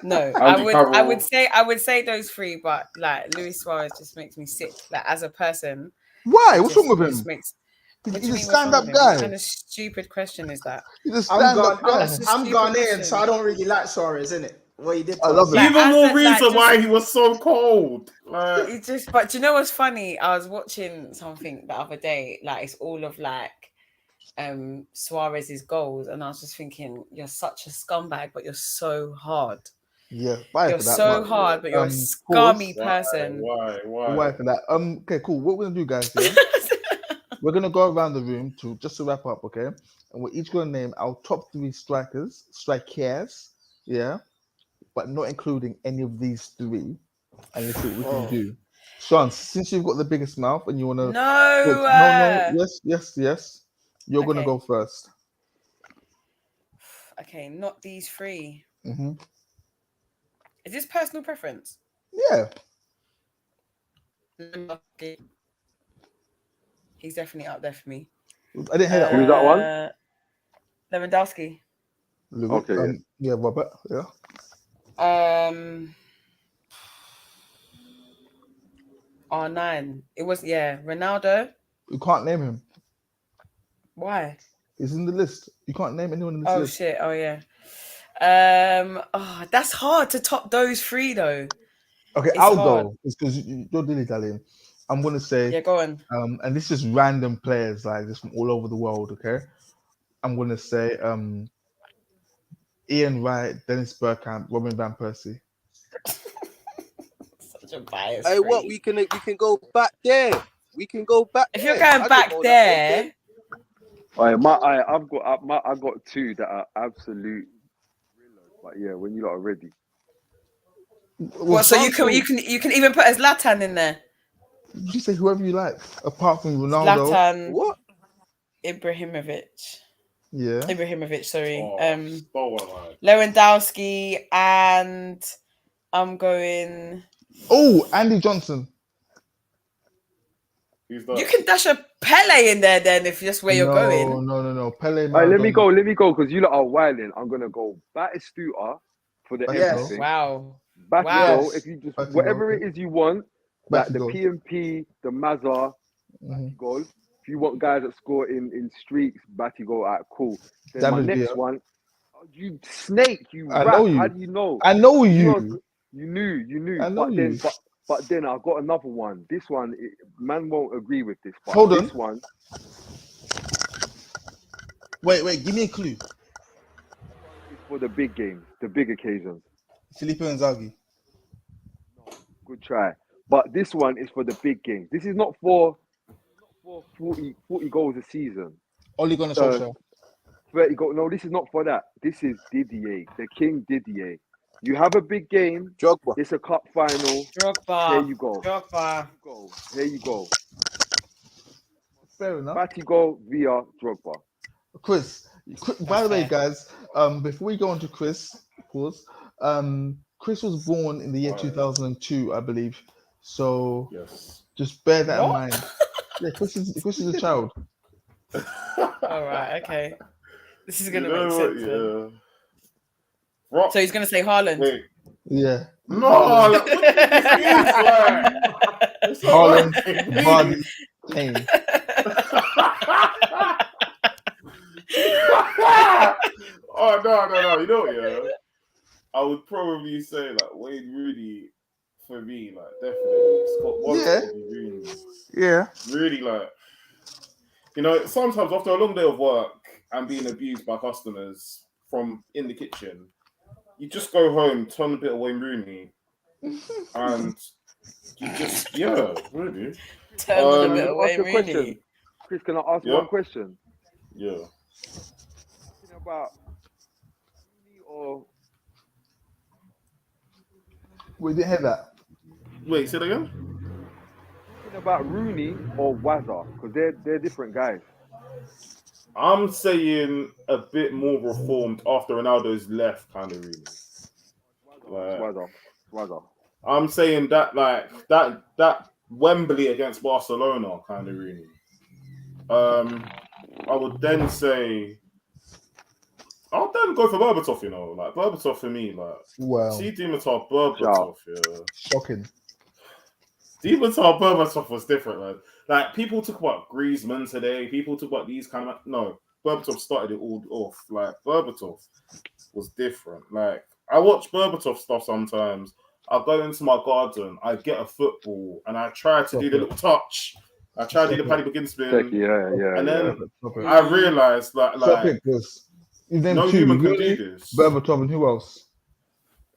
No,
Andy
I would
Carroll.
say those 3, but like Luis Suarez just makes me sick. Like as a person,
Why? What's wrong with
just
him?
makes.
He's
What do you
a
mean, what's wrong
stand-up
with him? What
guy.
kind of stupid question is that?
He's a
I'm
stand-up guy.
I'm
stupid
Ghanaian,
question.
so I don't really like Suarez, innit? What he did.
I love it.
Like,
Even
as
more
a-
reason
like, just-
why he was so cold. Like,
It just, but do you know what's funny? I was watching something the other day, like it's all of like Suarez's goals, and I was just thinking, you're such a scumbag, but you're so hard.
Yeah, why
You're
for that?
so
But,
hard, but you're a
pause.
scummy person.
Why for that? Okay, cool. What we're gonna do, guys? Yeah? We're gonna go around the room to wrap up, okay? And we're each gonna name our top 3 strikers, yeah, but not including any of these 3. And let's see what we can do. Sean, since you've got the biggest mouth and you wanna yes, you're gonna
Okay.
go first.
Okay, not these 3.
Mm-hmm.
Is this personal preference?
Yeah.
He's definitely up there for me.
I didn't hear that one.
Who's that one?
Lewandowski.
Okay,
Yeah, Robert. Yeah.
R9. It was Ronaldo.
You can't name him.
Why?
He's in the list. You can't name anyone in this
Oh
list.
shit. Oh yeah. That's hard to top those 3 though.
Okay,
It's
I'll
hard.
go. It's because you're dilly-dallying. I'm gonna say
Yeah, go on.
and this is random players like this from all over the world, okay? I'm gonna say Ian Wright, Dennis Bergkamp, Robin Van Persie.
Such a bias.
Hey, what we can go back there. We can go back.
If you're
there.
going back there,
I've got 2 that are absolute thrillers. But yeah, when you lot are ready.
Well,
so you can even put as Zlatan in there.
You say whoever you like, apart from Ronaldo.
Zlatan,
What?
Ibrahimovic, sorry. Lewandowski, and I'm going.
Oh, Andy Johnson.
You can dash a Pele in there then if that's where you're going.
No. Pele.
All right, let me go, because you lot are wilding. I'm gonna go Batistuta for the everything.
Wow.
Batigo, if you just
Batigo,
whatever
okay.
it is you want, like the
Batigo.
PMP, the Mazar, Batigo. If you want guys that score in streaks, Batigo, alright, cool. Then my next one, you snake, you rat. How do you know?
I know you.
You knew.
I know you.
But then I got another one. This one, man won't agree with this. But
Hold on.
This one.
Wait, give me a clue.
It's for the big games, the big occasions.
Filippo Inzaghi.
Good try. But this one is for the big games. This is not for 40 goals a season.
Ole Gunnar Solskjaer.
30 goals. No, this is not for that. This is Didier, the King Didier. You have a big game.
Drogba.
It's a cup final.
Drogba.
There you go.
Drogba.
There you go.
Fair enough.
Batigo via Drogba.
Chris, by the way, guys, before we go on to Chris, pause. Chris was born in the year 2002, I believe. So
yes.
Just bear that in
What?
mind. Yeah, Chris is a child.
All right, okay. This is
You
gonna
know
make
what?
sense. Then.
Yeah. Rock.
So he's gonna say Haaland.
Wait.
Yeah.
No, like, what do you think this is? Like, it's not
Haaland,
working,
Vardy,
please.
Kane.
Oh no! You know what? Yeah, I would probably say like Wayne Rooney for me, like definitely. Scott
Yeah.
to be Rooney.
Yeah.
Really, like, you know, sometimes after a long day of work and being abused by customers from in the kitchen, you just go home, turn a bit of Wayne Rooney, and you just really.
Turn on a
Um,
bit of
Can I ask
Wayne
you a question?
Rooney.
Chris, can I ask
Yeah.
one question?
Yeah.
Talking about Rooney or
We didn't hear that.
Wait, say that again?
talking about Rooney or Wazza? Because they're different guys.
I'm saying a bit more reformed after Ronaldo's left, kind of Rooney.
Wazza.
I'm saying that like that Wembley against Barcelona kind of Rooney. I would then say I'll then go for Berbatov, you know, like Berbatov for me, like
Wow.
see Dimitar Berbatov, yeah.
Shocking.
Dimitar Berbatov was different, man. Like people talk about Griezmann today, people talk about these kind of no. Berbatov started it all off. Like Berbatov was different. Like I watch Berbatov stuff sometimes. I go into my garden, I get a football, and I try to do the little touch. I try to do the Paddy McGinn spin,
Yeah.
and then I realised that
Stop
like
it, Chris. You named
no
two.
human can
Rooney,
do this.
Berbatov, and who else?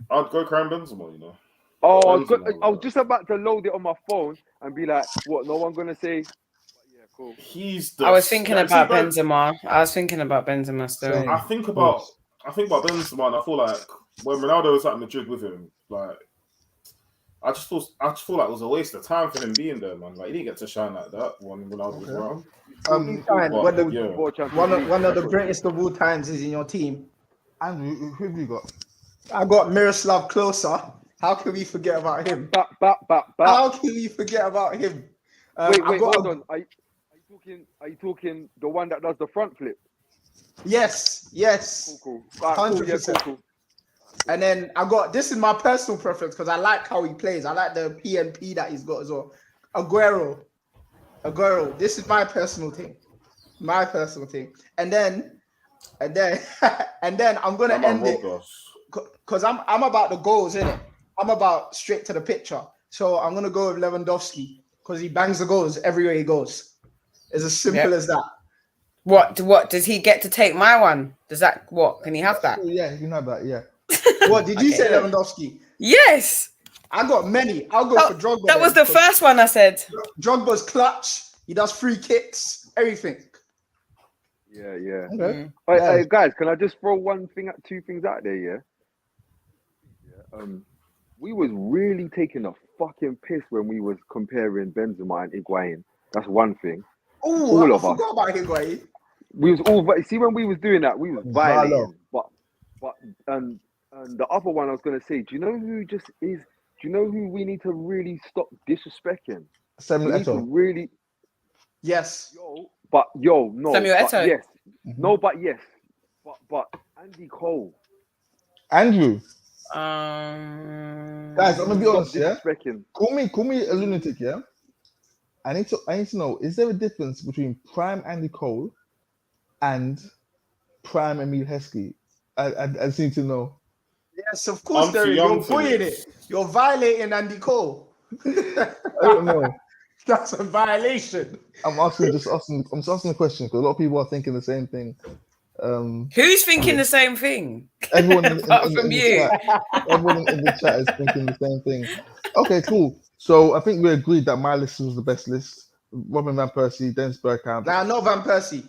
I'd go Karim Benzema, you know.
Oh,
Benzema,
I was just about to load it on my phone and be like, what? No one gonna say? Yeah, cool.
He's the.
I was thinking
like,
about
see, like,
Benzema. I was thinking about Benzema still.
Same.
I think about Benzema, and I feel like when Ronaldo was at Madrid with him, like I just feel like it was a waste of time for him being there, man. Like he didn't get to shine like that when Ronaldo was around.
Fine.
But,
When the-
yeah.
one of the greatest of all times is in your team.
Andrew, who have you got?
I got Miroslav Klose. How can we forget about him?
Back.
How can we forget about him?
Wait,
I got
hold on. Are you talking the one that does the front flip?
Yes.
Cool. Right, cool. Yeah,
100%.
cool.
And then I got, this is my personal preference because I like how he plays. I like the PNP that he's got as well. Aguero. This is my personal thing. And then I'm gonna end it because I'm about the goals, innit? I'm about straight to the picture. So I'm gonna go with Lewandowski because he bangs the goals everywhere he goes. It's as simple as that.
What does he get to take my one? Does that what? Can he have that?
Yeah, you can have that. Yeah.
What did you
Okay.
say, Lewandowski?
Yes.
I got many. I'll go for Drogba.
That was the first one I said.
Drogba's clutch. He does free kicks, everything.
Yeah.
Okay.
Hey, guys, can I just throw two things out there? Yeah. We was really taking a fucking piss when we was comparing Benzema and Higuain. That's one thing.
Oh, I forgot about Higuain.
We was all see when we was doing that, we was violating. But and the other one I was gonna say, do you know who we need to really stop disrespecting?
Samuel
We need to
Eto'o.
really
Yes.
no.
Samuel Eto'o.
Yes. No, but yes. But Andy Cole.
Andrew.
Guys,
I'm gonna be honest, yeah.
Disrespecting.
Call me a lunatic, yeah. I need to know: is there a difference between prime Andy Cole and prime Emil Heskey? I just need to know.
Yes, of course there is. You're bullying it. You're violating Andy Cole.
I don't know.
That's a violation.
I'm just asking the question because a lot of people are thinking the same thing.
who's thinking the same thing?
Everyone
Apart from
the
you.
chat, everyone in the chat is thinking the same thing. Okay, cool. So I think we agreed that my list was the best list. Robin van Persie, Dennis Bergkamp.
Nah, not Van Persie.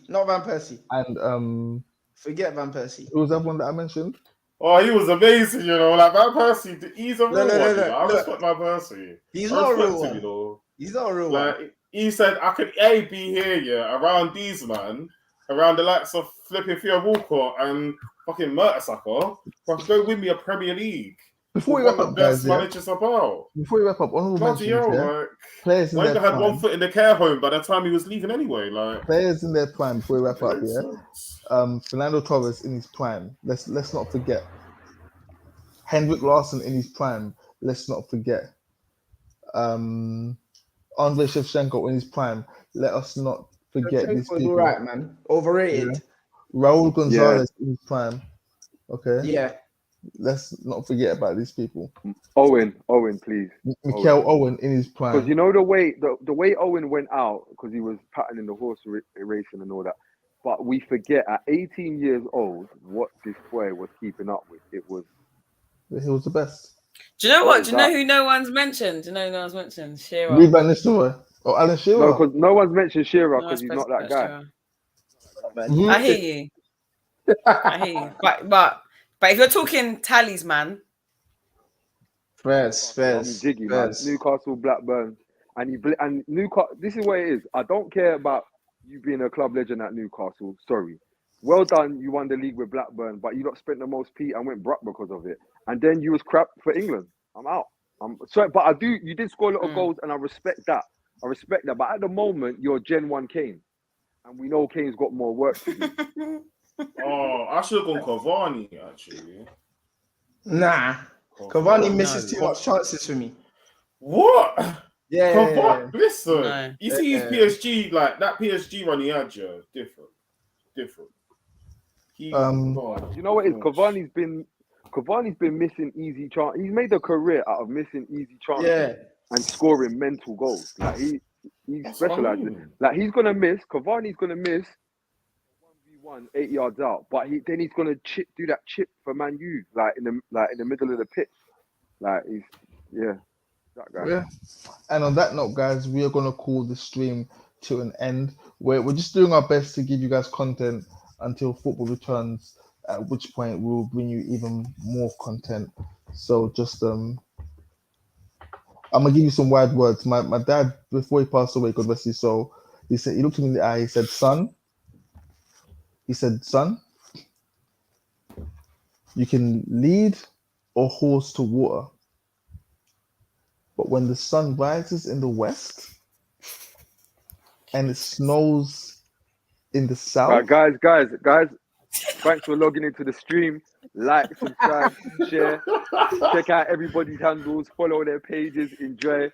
And
forget Van Persie.
Who was that one that I mentioned?
Oh, he was amazing, you know. Like Van Persie, he's a real one. I respect Van Persie.
He's not a real one.
You know.
He's not a real
like,
one.
He said, I could be here, yeah, around these man, around the likes of flipping Theo Walcott and fucking Mertesacker, but go win me a Premier League.
Before we
One
wrap
of
up,
the best
guys, yeah.
managers about.
Before we wrap up, honorable
Bloody
mentions,
hell,
yeah.
like
Players in their
Wenger had
prime.
one foot in the care home by the time he was leaving anyway. Like,
Players in their prime. Before we wrap
it
up,
makes
yeah.
sense.
Fernando Torres in his prime. Let's not forget. Henrik Larsson in his prime. Let's not forget. Andrei Shevchenko in his prime. Let us not forget these
Shevchenko's
people.
all right, man. Overrated.
Raul Gonzalez in his prime. Okay.
Yeah.
Let's not forget about these people.
Owen, please.
Mikel Owen in his prime.
Because you know the way Owen went out, because he was patterning the horse racing and all that. But we forget at 18 years old what this boy was keeping up with. He was
the best.
Do you know what?
What
Do you
was
know
that?
who no one's mentioned? Do you know who no one's mentioned? Shearer.
Levi Nistelrooy or Alan Shearer.
No, because no one's mentioned Shearer
No
because
one's
he's not that
mentioned
guy.
Shearer. I hear you. I hear you. But if you're talking tallies, man.
Fairs.
Jiggy, man. Newcastle, Blackburn, and Newcastle. This is what it is. I don't care about you being a club legend at Newcastle. Sorry. Well done, you won the league with Blackburn, but you not spent the most P and went broke because of it. And then you was crap for England. I'm out. I'm sorry, but you did score a lot of goals, and I respect that. But at the moment, you're Gen 1 Kane. And we know Kane's got more work to do.
Oh, I should have gone Cavani, actually.
Nah. Cavani misses too much chances for me.
What?
Yeah.
Cavani, listen.
No.
You see his PSG, like that PSG run he had, Joe. Different.
You know what it is? Cavani's been missing easy chance. He's made a career out of missing easy chances and scoring mental goals. Like he's specialized. Like he's gonna miss. Cavani's gonna miss 1v1 8 yards out, but then he's gonna do that chip for Man U, like in the middle of the pitch. Like that guy.
Yeah. And on that note, guys, we are gonna call the stream to an end. We're just doing our best to give you guys content until football returns, at which point we will bring you even more content. So just I'm gonna give you some wide words. My dad, before he passed away, God rest his soul, he looked me in the eye, he said, son, you can lead a horse to water, but when the sun rises in the west and it snows in the south.
Guys, thanks for logging into the stream. Like, subscribe, share, check out everybody's handles, follow their pages, enjoy.